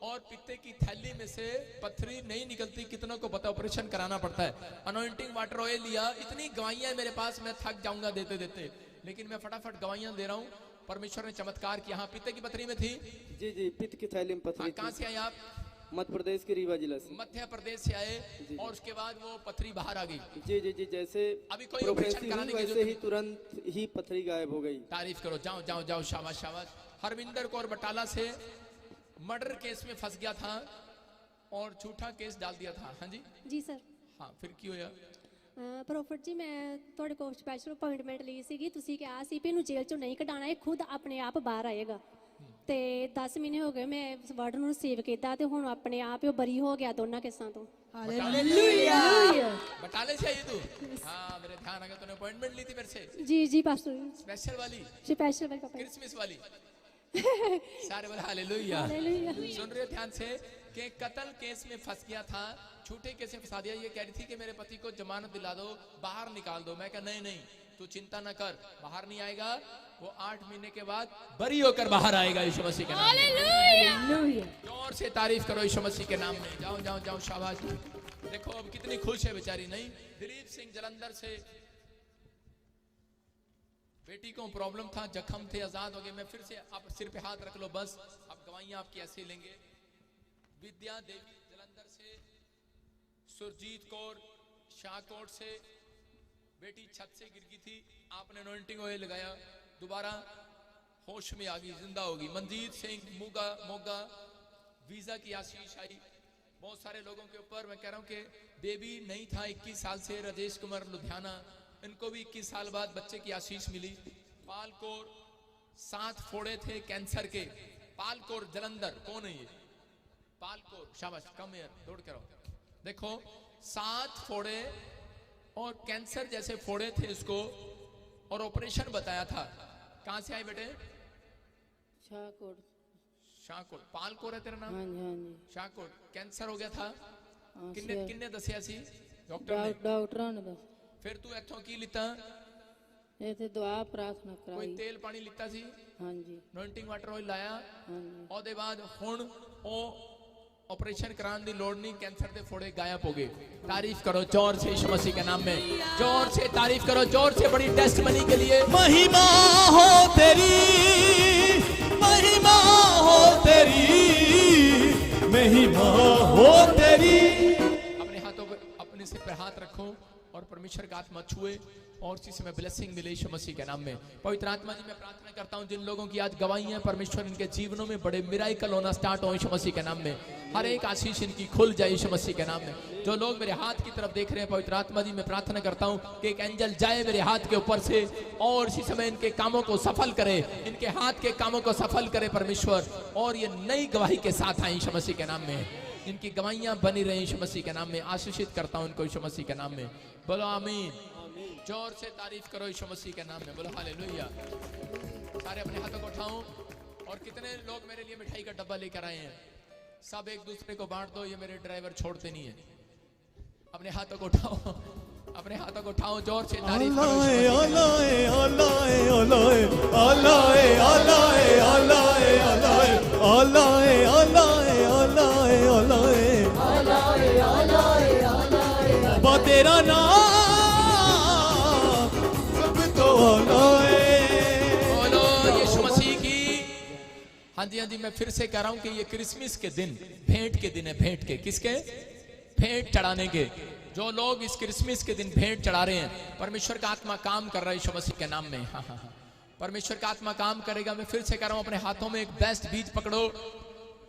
और पित्ते की थैली में से पथरी नहीं निकलती। कितनों को पता, ऑपरेशन कराना पड़ता है। अनॉइंटिंग वाटर ऑयल लिया, इतनी गवाहियां मेरे पास, मैं थक जाऊंगा देते देते, लेकिन मैं फटाफट गवाहियां दे रहा हूँ। परमेश्वर ने चमत्कार किया। हाँ, पित्ते की पथरी में थी। जी जी, पित्त की थैली में पथरी। कहाँ से आए आप? मध्य प्रदेश के रीवा जिला से। मध्य प्रदेश से आए, और उसके बाद वो पथरी बाहर आ गई। जी जी जी, जैसे अभी कोई ऑपरेशन कराने की वैसे ही तुरंत ही पथरी गायब हो गई। तारीफ करो। जाओ जाओ जाओ, शाबाश शाबाश। हरविंदर कौर बटाला से मर्डर केस में फंस गया था और झूठा केस डाल दिया था। हाँ जी जी सर। हाँ, फिर क्यों होया? ਪ੍ਰੋਫਟ ਜੀ, ਮੈਂ ਤੁਹਾਡੇ ਕੋਲ ਸਪੈਸ਼ਲ ਅਪਾਇੰਟਮੈਂਟ ਲਈ ਸੀਗੀ। ਤੁਸੀਂ ਕਿਹਾ ਸੀ ਵੀ ਇਹਨੂੰ ਜੇਲ੍ਹ ਚੋਂ ਨਹੀਂ ਕਢਾਉਣਾ, ਇਹ ਖੁਦ ਆਪਣੇ ਆਪ ਬਾਹਰ ਆਏਗਾ। ਤੇ 10 ਮਹੀਨੇ ਹੋ ਗਏ ਮੈਂ ਵਾਰਡ ਨੂੰ ਰਿਸੀਵ ਕੀਤਾ, ਤੇ ਹੁਣ ਆਪਣੇ ਆਪ ਹੀ ਉਹ ਬਰੀ ਹੋ ਗਿਆ ਦੋਨਾਂ केसां ਤੋਂ। हालेलुया बटाले से आई तू? हाँ, मेरे ध्यान आ गया। तूने अपॉइंटमेंट ली थी मेरे से? जी जी पास्टर जी, स्पेशल वाली, स्पेशल वाली पापा। क्रिसमस वाली। सारे बोले हालेलुया। हालेलुया। सुन रहे हो ध्यान से कि कत्ल केस में फंस गया था, झूठे केस में फंसा दिया। ये कह रही थी कि मेरे पति को जमानत दिला दो, बाहर निकाल दो। मैं कहा नहीं नहीं, तू चिंता न कर, बाहर नहीं आएगा। वो 8 महीने के बाद बरी होकर बाहर आएगा यीशु मसीह के नाम में। हालेलुया जोर से तारीफ करो यीशु मसीह के नाम में। जाओ जाओ जाओ, शाबाश। देखो अब कितनी खुश है बेचारी। नहीं, दिलीप सिंह जलंधर से, बेटी को प्रॉब्लम था, जख्म थे, आजाद हो गए। मैं फिर से, आप सिर पे हाथ रख लो बस, आप गवाहियां आपकी ऐसे लेंगे। विद्या देवी जलंधर से, सुरजीत कौर शाहकोट से, बेटी छत से गिर गई थी, आपने अनॉइंटिंग ऑयल लगाया, दोबारा होश में आ गई, जिंदा होगी। मनजीत सिंह मोगा वीजा की आशीष आई। बहुत सारे लोगों के ऊपर मैं कह रहा हूं कि बेबी नहीं था 21 साल से, राजेश कुमार लुधियाना, इनको भी 21 साल बाद बच्चे की आशीष मिली। पालकोर 7 फोड़े थे कैंसर के। पालकोर जलंधर, कौन है ये? पालकोर, शाबाश, कम यार, दौड़ कर आओ। देखो 7 फोड़े और कैंसर जैसे फोड़े थे इसको, और ऑपरेशन बताया था। कहां से आए बेटे? शाहकोट। शाहकोट। पालकोर है तेरा नाम? हाँ जी हाँ जी। शाहकोट। कैंसर हो गया था? हाँ, किन्ने दसिया सी डॉक्टर ने? डॉक्टरों ने दस। फिर तू इथों की लिता? ये थे दुआ प्रार्थना कोई कराई। तेल पानी लिता सी? हाँ जी अनॉइंटिंग वाटर ऑयल लाया। हाँ जी। ਉਹਦੇ ਬਾਅਦ ਹੁਣ ਉਹ ऑपरेशन कराने की लोड़ नहीं, कैंसर के फोड़े गायब हो गए। तारीफ करो जोर से यीशु मसीह के नाम में, जोर से तारीफ करो, जोर से बड़ी टेस्टमनी के लिए। महिमा हो तेरी, महिमा हो तेरी, महिमा हो तेरी। अपने हाथों पर, अपने सिर पर हाथ रखो और परमेश्वर का आत्मा छुए और इसी समय ब्लेसिंग मिले यीशु मसीह के नाम में। पवित्र आत्मा जी मैं प्रार्थना करता हूं जिन लोगों की आज गवाहियां परमेश्वर इनके जीवनों में बड़े मिराकल होना स्टार्ट हो यीशु मसीह के नाम में। हर एक आशीष इनकी खुल जाए यीशु मसीह के नाम में। जो लोग मेरे हाथ की तरफ देख रहे हैं पवित्र आत्मा जी मैं प्रार्थना करता हूं कि एक एंजल जाए मेरे हाथ के ऊपर से और इसी समय इनके कामों को सफल करे, इनके हाथ के कामों को सफल करे परमेश्वर, और ये नई गवाही के साथ आए यीशु मसीह के नाम में। इनकी गवाहियां बनी रहे यीशु मसीह के नाम में। आशीषित करता हूं इनको यीशु मसीह के नाम में। बोलो आमीन। जोर से तारीफ करो यीशु मसीह के नाम में। बोलो हालेलुया। सारे अपने हाथों को उठाओ। और कितने लोग मेरे लिए मिठाई का डब्बा लेकर आए हैं? सब एक दूसरे को बांट दो, ये मेरे ड्राइवर छोड़ते नहीं है। अपने हाथों को उठाओ, अपने हाथों को उठाओ, जोर से तारीफ करो यीशु अल्लाह तेरा नाम सब तो बोलो यीशु मसीह की। हाँ जी हाँ जी, मैं फिर से कह रहा हूं कि ये क्रिसमस के दिन भेंट के दिन है। भेंट के किसके? भेंट चढ़ाने के। जो लोग इस क्रिसमस के दिन भेंट चढ़ा रहे हैं, परमेश्वर का आत्मा काम कर रहा है यीशु मसीह के नाम में। हाँ हाँ हाँ, परमेश्वर का आत्मा काम करेगा। मैं फिर से कह रहा हूं अपने हाथों में एक बेस्ट बीज पकड़ो।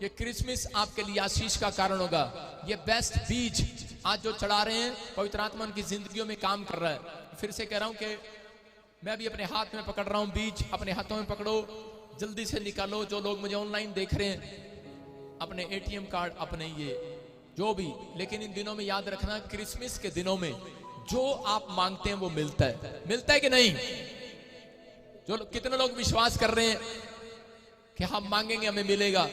ये क्रिसमस आपके लिए आशीष का कारण होगा। ये बेस्ट बीज आज जो चढ़ा रहे हैं, पवित्र आत्मा उनकी जिंदगियों में काम कर रहा है। फिर से कह रहा हूं कि मैं भी अपने हाथ में पकड़ रहा हूं बीज, अपने हाथों में पकड़ो, जल्दी से निकालो। जो लोग मुझे ऑनलाइन देख रहे हैं, अपने एटीएम कार्ड, अपने ये जो भी, लेकिन इन दिनों में याद रखना, क्रिसमस के दिनों में जो आप मांगते हैं वो मिलता है। मिलता है कि नहीं? जो कितने लोग विश्वास कर रहे हैं कि हम मांगेंगे हमें मिलेगा?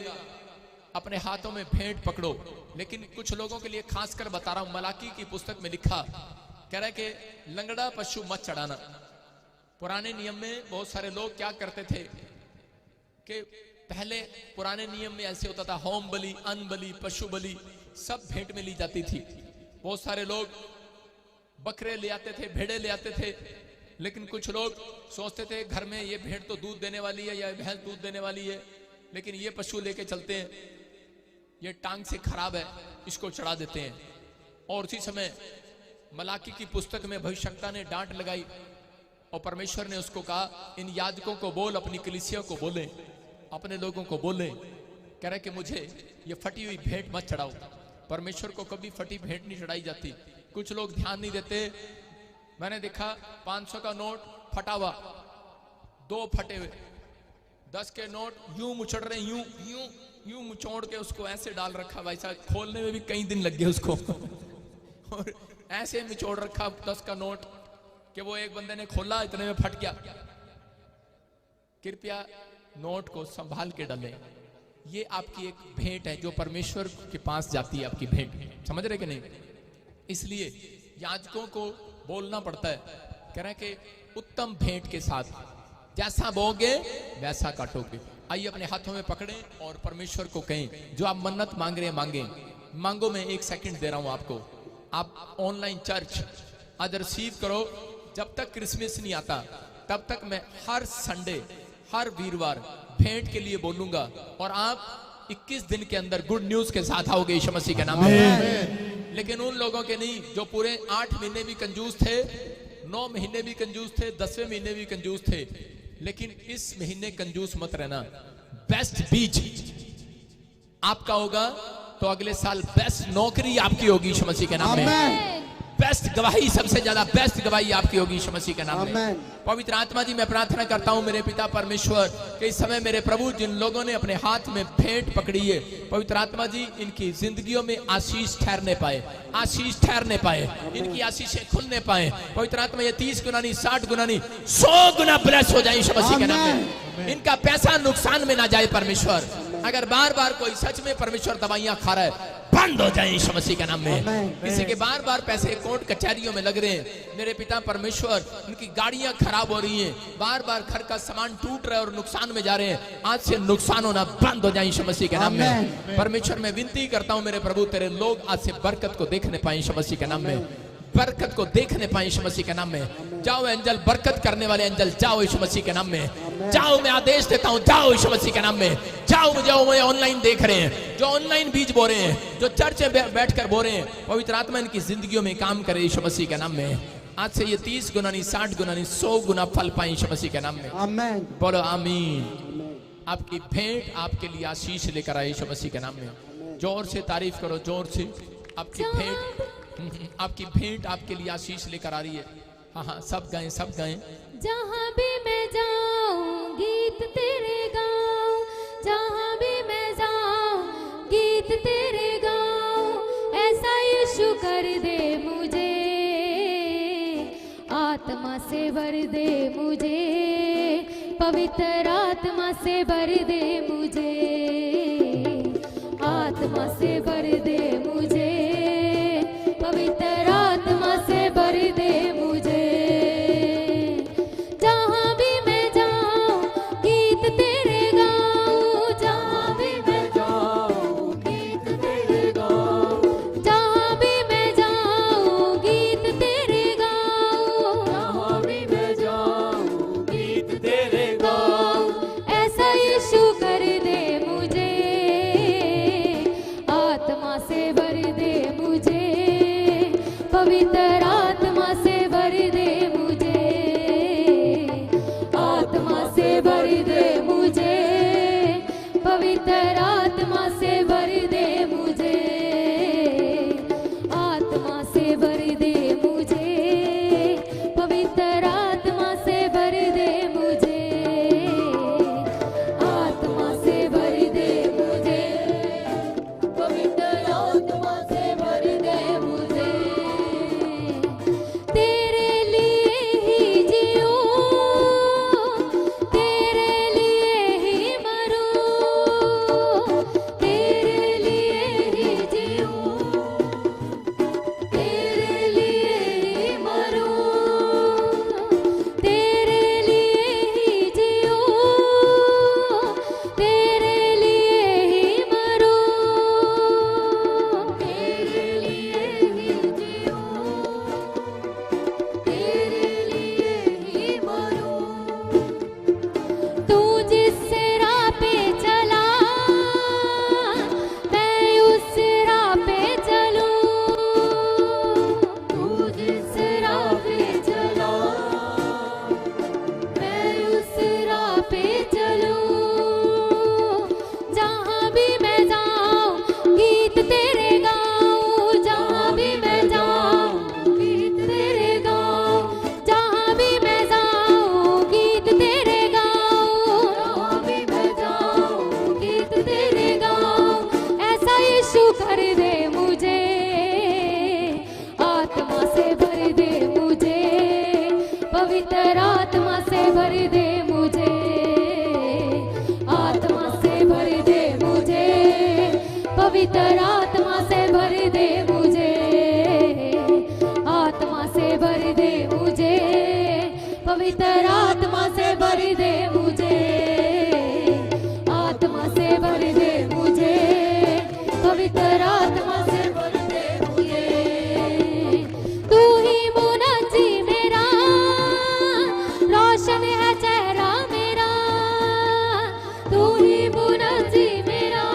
अपने हाथों में भेंट पकड़ो। लेकिन कुछ लोगों के लिए खासकर बता रहा हूं, मलाकी की पुस्तक में लिखा, कह रहा है कि लंगड़ा पशु मत चढ़ाना। पुराने नियम में बहुत सारे लोग क्या करते थे कि पहले पुराने नियम में ऐसे होता था, होम बलि, अन्न बलि, पशु बलि सब भेंट में ली जाती थी। बहुत सारे लोग बकरे ले आते थे, भेड़े ले आते थे। लेकिन कुछ लोग सोचते थे घर में ये भेंट तो दूध देने वाली है या भैंस दूध देने वाली है, लेकिन ये पशु लेके चलते हैं, ये टांग से खराब है, इसको चढ़ा देते हैं। और उसी समय मलाकी की पुस्तक में भविष्यवक्ता ने डांट लगाई और परमेश्वर ने उसको कहा, इन याजकों को बोल, अपनी कलीसिया को बोले, अपने लोगों को बोले, कह रहे कि मुझे ये फटी हुई भेंट मत चढ़ाओ। परमेश्वर को कभी फटी भेंट नहीं चढ़ाई जाती। कुछ लोग ध्यान नहीं देते। मैंने देखा 500 का नोट फटा हुआ, 2 फटे हुए, 10 के नोट यूं मुचड़ रहे, यूं यूं यूं मुचोड़ के उसको ऐसे डाल रखा। भाई साहब, खोलने में भी कई दिन लग गए उसको और ऐसे मुचोड़ रखा 10 का नोट कि वो एक बंदे ने खोला, इतने में फट गया। कृपया नोट को संभाल के डालें। ये आपकी एक भेंट है जो परमेश्वर के पास जाती है, आपकी भेंट। समझ रहे कि नहीं? इसलिए याजकों को बोलना पड़ता है, कह रहे हैं कि उत्तम भेंट के साथ जैसा बोगे वैसा काटोगे। आइए अपने हाथों में पकड़ें और परमेश्वर को कहें, जो आप मन्नत मांग रहे हैं मांगे। मांगो, मैं 1 सेकंड दे रहा हूं आपको। आप ऑनलाइन चर्च आज रिसीव करो। जब तक क्रिसमस नहीं आता तब तक मैं हर संडे, हर वीरवार भेंट के लिए बोलूंगा और आप 21 दिन के अंदर गुड न्यूज के साथ आओगे यीशु मसीह के नाम में। लेकिन उन लोगों के नहीं जो पूरे 8 महीने भी कंजूस थे, 9 महीने भी कंजूस थे, 10वें महीने भी कंजूस थे। लेकिन इस महीने कंजूस मत रहना। बेस्ट बीज आपका होगा तो अगले साल बेस्ट नौकरी आपकी होगी यीशु मसीह के नाम में। बेस्ट गवाही, सबसे ज्यादा बेस्ट गवाही आपकी होगी यीशु मसीह के नाम में। पवित्र आत्मा जी मैं प्रार्थना करता हूं मेरे पिता परमेश्वर कि इस समय मेरे प्रभु जिन लोगों ने अपने हाथ में भेंट पकड़ी है, पवित्र आत्मा जी इनकी जिंदगियों में आशीष ठहरने पाए, आशीष ठहरने पाए, इनकी आशीषें खुलने पाए। पवित्र आत्मा ये 30 गुना नहीं, 60 गुना नहीं, 100 गुना ब्लेस हो जाए यीशु मसीह के नाम में। इनका पैसा नुकसान में ना जाए परमेश्वर। अगर बार बार कोई सच में परमेश्वर दवाइयां खा रहा है, बंद हो जाए यीशु मसीह के नाम में। किसी के बार बार पैसे कोर्ट कचहरियों में लग रहे हैं, मेरे पिता परमेश्वर उनकी गाड़ियां खराब हो रही हैं, बार बार घर का सामान टूट रहा है और नुकसान में जा रहे हैं, आज से नुकसान होना बंद हो जाए यीशु मसीह के नाम में। परमेश्वर मैं विनती करता हूं मेरे प्रभु, तेरे लोग आज से बरकत को देखने पाए यीशु मसीह के नाम में, बरकत को देखने पाए यीशु मसीह के नाम में। जाओ एंजल, बरकत करने वाले एंजल जाओ यीशु मसीह के नाम में। जाओ, मैं आदेश देता हूं, जाओ यीशु मसीह के नाम में। जाओ, मुझे ऑनलाइन देख रहे हैं, जो ऑनलाइन बीज बो रहे हैं, जो चर्च में बैठकर बो रहे हैं, पवित्र आत्मा इनकी जिंदगियों में काम करे यीशु मसीह के नाम में। आज से ये 30 गुना नहीं, 60 गुना नहीं, 100 गुना फल पाए यीशु मसीह के नाम में। आमेन। बोलो आमीन। आपकी भेंट आपके लिए आशीष लेकर आए यीशु मसीह के नाम में। जोर से तारीफ करो, जोर से। आपकी भेंट आपके लिए आशीष लेकर आ रही है। हाँ हाँ, सब गाएं, सब गाएं। जहाँ भी मैं जाऊँ गीत तेरे गाऊँ, जहाँ भी मैं जाऊँ गीत तेरे गाऊँ, ऐसा यीशु कर दे मुझे, आत्मा से भर दे मुझे, पवित्र आत्मा से भर दे मुझे, आत्मा से भर दे मुझे, पवित्र आत्मा से भर दे मुझे। जहाँ भी मैं जाऊँ गीत तेरे गाऊँ, जहाँ भी मैं जाऊँ गीत तेरे गाऊँ, जहाँ भी मैं जाऊँ गीत तेरे गाऊँ, जहाँ भी मैं जाऊँ गीत तेरे गाऊँ, ऐसा यीशु कर दे मुझे, आत्मा से भर दे मुझे, पवित्र आत्मा से भर दे मुझे, आत्मा से भर दे मुझे, पवित्र आत्मा से भर दे मुझे, आत्मा से भर दे मुझे, पवित्र आत्मा से भर दे मुझे, आत्मा से भर दे मुझे, पवित्र आत्मा से भर दे मुझे। तेरे लिए ही जियो, तेरे लिए ही मरूं, तेरे लिए ही जियो, तेरे लिए ही मरूं, तेरे लिए ही जियो, तेरे लिए ही मरूं, तेरे लिए ही जियो, तेरे लिए ही मरूं। तू जिस राह पे चला मैं उस राह पे चलूं, तू जिस राह पे चला मैं उस राह पे चलूं। जहाँ भी मैं जाऊँ गीत तेरे गाऊँ, जहाँ भी मैं जाऊँ गीत तेरे गाऊँ, जहाँ भी मैं जाऊँ गीत तेरे गाऊँ, जहाँ भी मैं जाऊँ गीत तेरे गाऊँ, ऐसा यीशु कर दे मुझे, आत्मा से भर दे मुझे, पवित्र आत्मा से भर दे मुझे, आत्मा से भर दे मुझे, पवित्र आत्मा से भर दे मुझे, आत्मा से भर दे मुझे, पवित्र आत्मा से भर दे मुझे, आत्मा से भर दे मुझे, पवित्र आत्मा से भर दे मुझे। तू ही मुनज्जी मेरा, रोशन है चेहरा मेरा, तू ही मुनज्जी मेरा,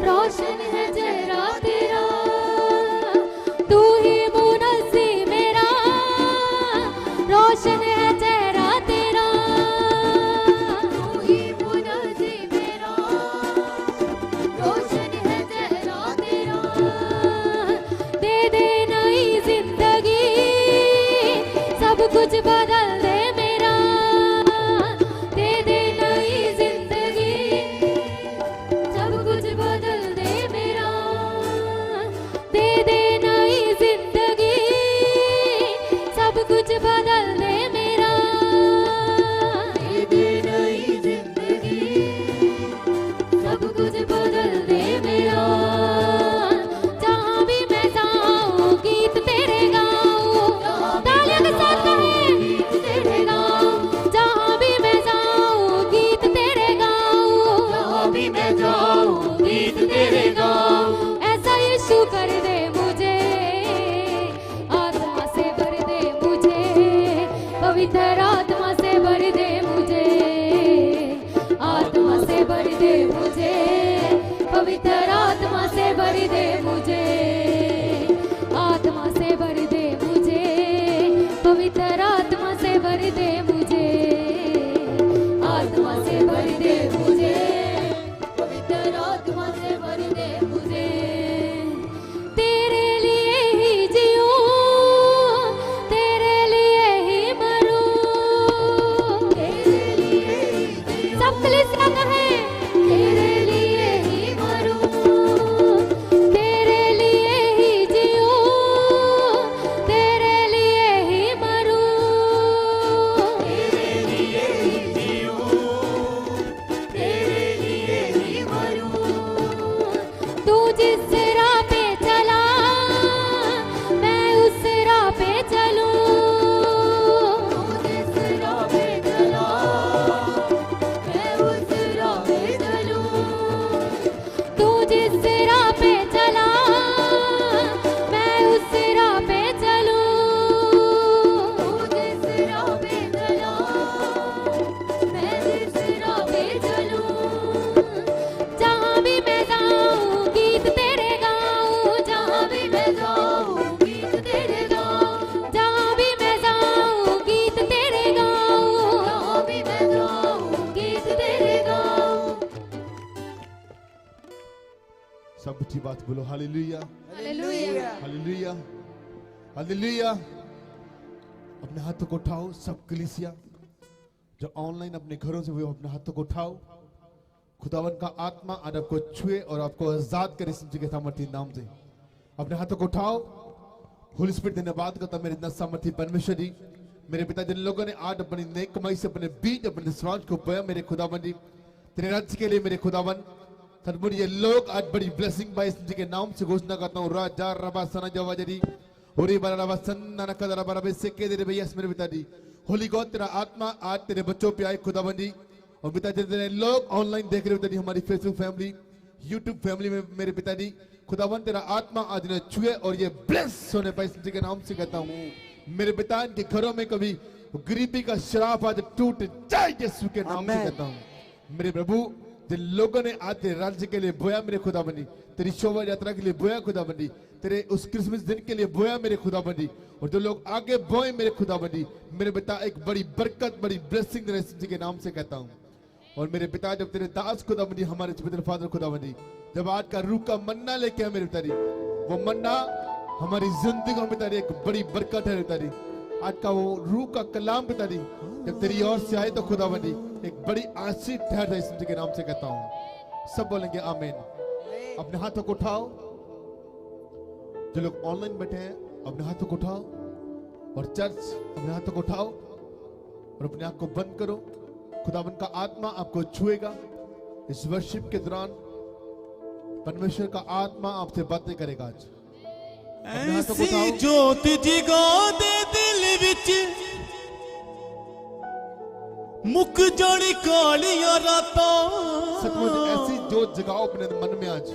रोशन है चेहरा तेरा, तू ही मुनज्जी मेरा, रोशन है चेहरा तेरा, तू ही मुनज्जी मेरा, रोशन है चेहरा तेरा। दे दे नई जिंदगी, सब कुछ बदल दे मेरा, दे दे नई जिंदगी, सब कुछ बदल दे मेरा, दे दे नई जिंदगी, सब कुछ बदल दे मेरा, दे दे नई जिंदगी, सब कुछ बदल दे मेरा। जहाँ भी मैं जाऊँ गीत तेरे गाऊँ, तालियों के साथ कहें गीत तेरे गाऊँ, जहाँ भी मैं जाऊँ गीत तेरे गाऊँ, जहाँ भी मैं जाऊँ गीत तेरे गाऊँ, ऐसा यीशु कर दे मुझे, बोलो हालेलुया, हालेलुया। Hallelujah, hallelujah. अपने हाथों को उठाओ सब कलीसिया जो ऑनलाइन अपने घरों से, वो अपने हाथों को उठाओ। खुदावन का आत्मा आज आपको छुए और आपको आजाद करे यीशु के सामर्थी नाम से। अपने हाथों को उठाओ। होली स्पिरिट धन्यवाद करता मेरे इतना सामर्थी परमेश्वर जी, मेरे पिता जिन लोगों ने आज अपनी नेक कमाई से अपने बीज अपने समाज को बोया मेरे खुदावन जी, तेरे राज्य के लिए मेरे खुदावन सदमुर ये लोग आज बड़ी ब्लेसिंग पाए यीशु के नाम से घोषणा करता हूँ। राजा रबा सना जवाजरी ओरी बरा रबा सन्ना न कदरा बरा बे से के दे भैया मेरे पिता जी। होली गॉड तेरा आत्मा आज तेरे बच्चों पे आए खुदावन जी। और पिता जितने लोग ऑनलाइन देख रहे हो हमारी फेसबुक फैमिली, यूट्यूब फैमिली में मेरे पिताजी, खुदावन तेरा आत्मा आज ने छुए और ये ब्लेस होने पाए यीशु के नाम से कहता हूँ। मेरे पिता के घरों में कभी गरीबी का श्राप आज टूट जाए यीशु के नाम से कहता हूँ। मेरे प्रभु जिन लोगों ने आज तेरे राज्य के लिए बोया मेरे खुदाबंदी, तेरी शोभा यात्रा के लिए बोया खुदाबंदी, तेरे उस क्रिसमस दिन के लिए बोया मेरे खुदाबंदी, और जो लोग आगे बोए मेरे खुदाबंदी, मेरे पिता एक बड़ी बरकत बड़ी ब्लेसिंग तेरे यीशु के नाम से कहता हूँ। और मेरे पिता जब तेरे दास खुदाबंदी हमारे स्पिरिचुअल फादर खुदाबंदी जब आज का रूह का मन्ना लेके आए मेरे पिताजी, वो मन्ना हमारी जिंदगी में पिताजी एक बड़ी बरकत है पिताजी। आज का वो रूह का कलाम पिताजी जब तेरी ओर से आए तो खुदाबंदी एक बड़ी आशीष ठहर यीशु के नाम से कहता हूँ। सब बोलेंगे आमीन। अपने हाथों को उठाओ। जो लोग ऑनलाइन बैठे हैं अपने हाथों को उठाओ, और चर्च अपने हाथों को उठाओ और अपने आंख को बंद करो। खुदावन का आत्मा आपको छुएगा। इस वर्शिप के दौरान परमेश्वर का आत्मा आपसे बातें करेगा। आज अपने हाथों को ऐसी उठाओ। जोत जगा दे दिल विच मुक जानी कालियां रातां। सचमुच ऐसी जोत जगाओ अपने मन में आज।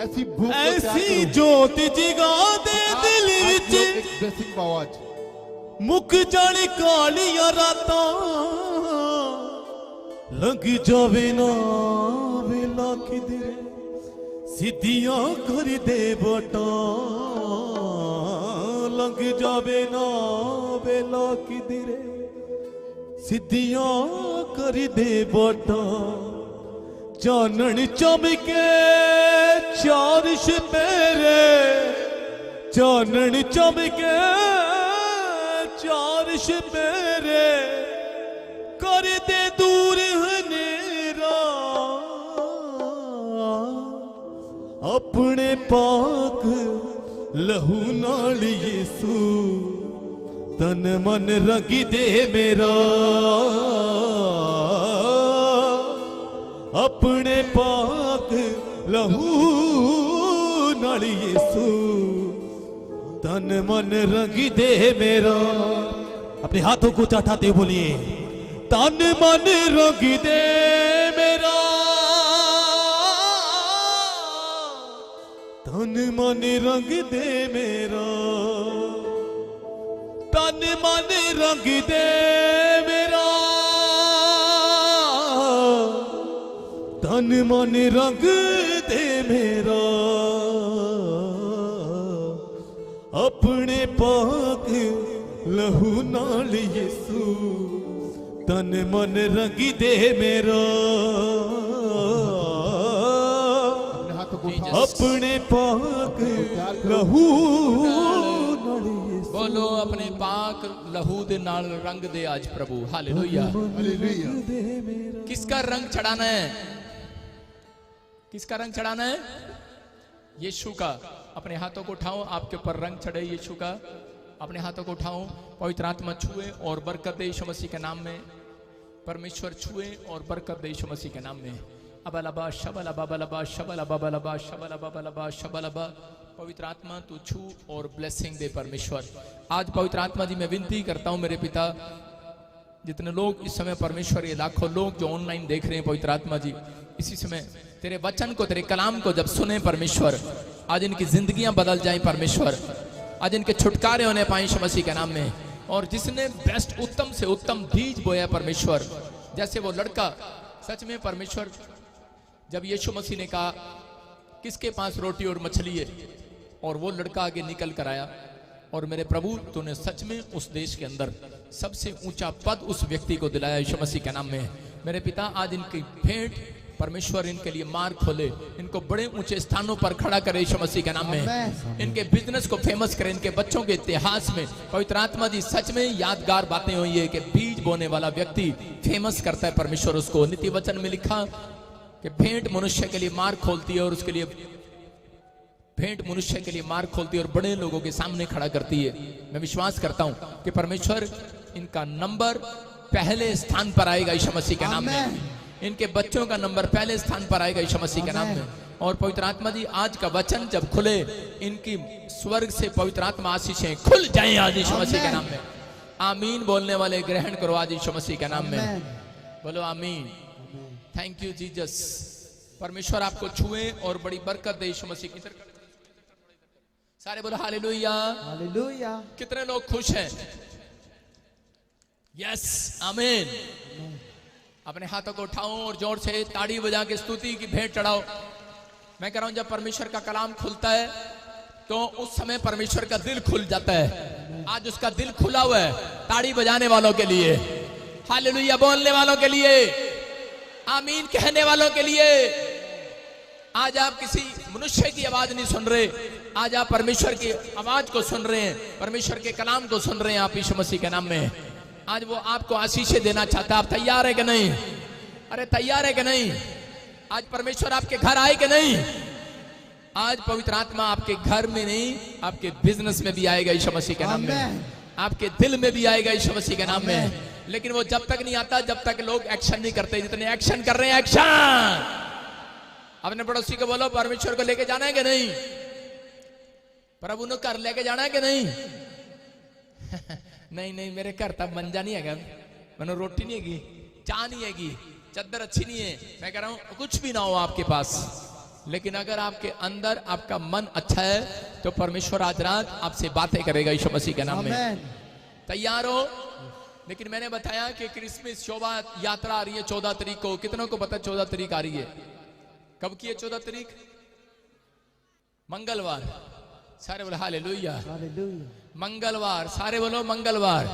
ऐसी भूख को त्याग ऐसी करो। जोत जगा दे दिल आज विच लोग एक ब्लेसिंग पाओ आज। मुक जानी कालियां रातां। लंघ जावे ना वेला किधरे सिद्धियां कर दे बटा। लंघ जावे ना वेला किधरे सिद्धियां कर दे बटा। चानन चमके चार शपेरे, चानन चमके चार शपेरे कर दे दूर हनेरा। अपने पाक लहू नाल यीशु तन मन रंग दे मेरा। अपने पाक लहू नाल यीशु तन मन रंग दे मेरा। अपने हाथों को उठाते बोलिए तन मन रंग दे मेरा। तन मन रंग दे मेरा। तन मन रंग दे मेरा। तन मन रंग दे मेरा। अपने पाक लहू नाल यीशु तन मन रंग दे मेरा। अपने हाथों को उठाओ। अपने पाक लहू नाल यीशु। बोलो अपने पाक लहू दे नाल रंग दे आज प्रभु। हालेलुया। हालेलुया। किसका रंग चढ़ाना है? किसका रंग चढ़ाना है? यीशु का। अपने हाथों को उठाओ। आपके ऊपर रंग चढ़े यीशु का। अपने हाथों को उठाओ। पवित्र आत्मा छुए और बरकत दे यीशु मसीह के नाम में। परमेश्वर छुए और बरकत दे यीशु मसीह के नाम में। अबलबा शबलबा बलबा शबलबा बलबा शबलबा बलबा शबलबा। पवित्र आत्मा तू छू और ब्लेसिंग दे परमेश्वर। आज पवित्र आत्मा जी मैं विनती करता हूं मेरे पिता, जितने लोग इस समय परमेश्वर, ये लाखों लोग जो ऑनलाइन देख रहे हैं पवित्र आत्मा जी, इसी समय तेरे वचन को, तेरे कलाम को जब सुने परमेश्वर, आज इनकी जिंदगियां बदल जाएं परमेश्वर। आज इनके छुटकारे होने पाए यीशु मसीह के नाम में। और जिसने बेस्ट उत्तम से उत्तम बीज बोया परमेश्वर, जैसे वो लड़का, सच में परमेश्वर, जब यीशु मसीह ने कहा किसके पास रोटी और मछली है, और वो लड़का आगे निकल कर आया, और मेरे प्रभु तूने सच में उस देश के अंदर सबसे ऊंचा पद उस व्यक्ति को दिलाया यीशु मसीह के नाम में। मेरे पिता आज इनकी भेंट परमेश्वर इनके लिए मार्ग खोले, इनको बड़े ऊंचे स्थानों पर खड़ा करे यीशु मसीह के नाम में। इनके बिजनेस को फेमस करे, इनके बच्चों के इतिहास में पवित्र आत्मा जी सच में यादगार बातें हुई है कि बीज बोने वाला व्यक्ति फेमस करता है परमेश्वर उसको। नीति वचन में लिखा कि भेंट मनुष्य के लिए मार्ग खोलती है और उसके लिए भेंट मनुष्य के लिए मार्ग खोलती है और बड़े लोगों के सामने खड़ा करती है। मैं विश्वास करता हूं कि परमेश्वर इनका नंबर पहले स्थान पर आएगा यीशु मसीह के नाम में। इनके बच्चों का नंबर पहले स्थान पर आएगा यीशु मसीह के नाम में। और पवित्र आत्मा जी आज का वचन जब खुले, इनकी स्वर्ग से पवित्र आत्मा आशीषें खुल जाएं आज यीशु मसीह के नाम में। आमीन बोलने वाले ग्रहण करो आज यीशु मसीह के नाम में, बोलो आमीन। Thank you Jesus. परमेश्वर आपको छुए और बड़ी बरकत दे यीशु मसीह की तरफ। सारे बोलो हालेलुया, हालेलुया। कितने लोग खुश हैं? यस, आमीन। अपने हाथों को उठाओ और जोर से ताड़ी बजा के स्तुति की भेंट चढ़ाओ। मैं कह रहा हूं जब परमेश्वर का कलाम खुलता है तो उस समय परमेश्वर का दिल खुल जाता है। आज उसका दिल खुला हुआ है ताड़ी बजाने वालों के लिए, हालेलुया बोलने वालों के लिए, आमीन कहने वालों के लिए। आज आप किसी मनुष्य की आवाज नहीं सुन रहे, आज आप परमेश्वर की आवाज को सुन रहे हैं, परमेश्वर के कलाम को सुन रहे हैं आप यीशु मसीह के नाम में। आज वो आपको आशीषें देना चाहता है। आप तैयार है कि नहीं? अरे तैयार है कि नहीं? आज परमेश्वर आपके घर आए कि नहीं? आज पवित्र आत्मा आपके घर में नहीं, आपके बिजनेस में भी आएगा यीशु मसीह के नाम में, आपके दिल में भी आएगा यीशु मसीह के नाम में। लेकिन वो जब तक नहीं आता जब तक लोग एक्शन नहीं करते। जितने एक्शन कर रहे हैं, एक्शन। अपने पड़ोसी को बोलो परमेश्वर को लेके जाना है कि नहीं? प्रभु ने घर लेके जाना है कि नहीं? नहीं नहीं, मेरे घर तब मंजा नहीं है, मैंने रोटी नहीं हैगी, चाय नहीं हैगी, चादर अच्छी नहीं है। मैं कह रहा हूं कुछ भी ना हो आपके पास, लेकिन अगर आपके अंदर आपका मन अच्छा है तो परमेश्वर आज रात आपसे बातें करेगा यीशु मसीह के नाम में। तैयार हो? लेकिन मैंने बताया कि क्रिसमस शोभा यात्रा आ रही है 14 तारीख को। कितनों को पता 14 तारीख आ रही है? कब की है 14 तारीख? मंगलवार। सारे बोलो हालेलुया, मंगलवार। सारे बोलो मंगलवार।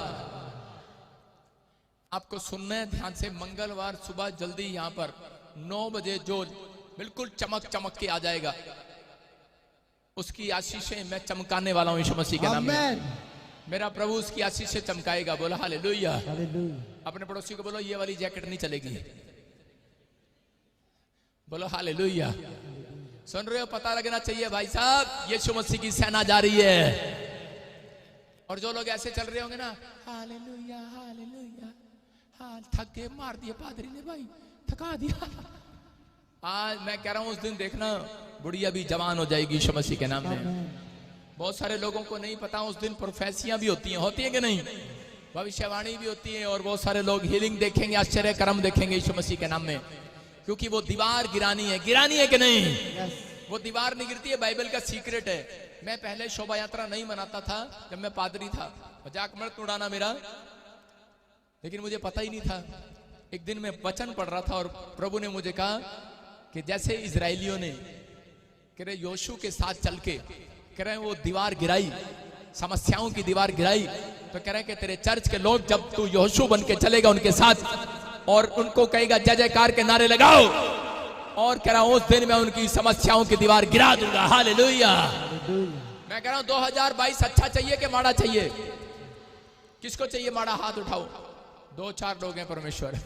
आपको सुनना है ध्यान से। मंगलवार सुबह जल्दी यहां पर 9 बजे जो बिल्कुल चमक चमक के आ जाएगा, उसकी आशीषें मैं चमकाने वाला हूं यीशु मसीह के नाम में। मेरा प्रभु उसकी आशीषें चमकाएगा। बोलो हालेलुया। अपने पड़ोसी को बोलो ये वाली जैकेट नहीं चलेगी। बोलो हालेलुया। सुन रहे हो? पता लगना चाहिए भाई साहब यीशु मसीह की सेना जा रही है। और जो लोग ऐसे चल रहे होंगे ना, हालेलुया हालेलुया, हाँ थक गए, मार दिया पादरी ने भाई, थका दिया। आज मैं कह रहा हूं उस दिन देखना बुढ़िया भी जवान हो जाएगी यीशु मसीह के नाम में। बहुत सारे लोगों को नहीं पता उस दिन प्रोफेसियां भी होती हैं कि नहीं? भविष्यवाणी भी होती है और बहुत सारे लोग हीलिंग देखेंगे, आश्चर्य कर्म देखेंगे यीशु मसीह के नाम में। क्योंकि वो दीवार गिरानी है कि नहीं? वो दीवार नहीं गिरती है, बाइबल का सीक्रेट है। मैं पहले शोभा यात्रा नहीं मनाता था जब मैं पादरी था, मजाक मत उड़ाना मेरा, लेकिन मुझे पता ही नहीं था। एक दिन मैं वचन पढ़ रहा था और प्रभु ने मुझे कहा कि जैसे इजरायलियों ने कह रहे योशू के साथ चल के कह रहे वो दीवार गिराई, समस्याओं की दीवार गिराई, तो कह रहे कि तेरे चर्च के लोग जब तू योशू बन के चलेगा उनके साथ और उनको कहेगा जय जयकार के नारे लगाओ, और कह रहा हूं उस दिन मैं उनकी समस्याओं की दीवार गिरा दूंगा। हालेलुया। मैं कह रहा हूं 2022 अच्छा चाहिए कि माड़ा चाहिए? किसको चाहिए माड़ा? हाथ उठाओ। 2-4 लोग हैं परमेश्वर।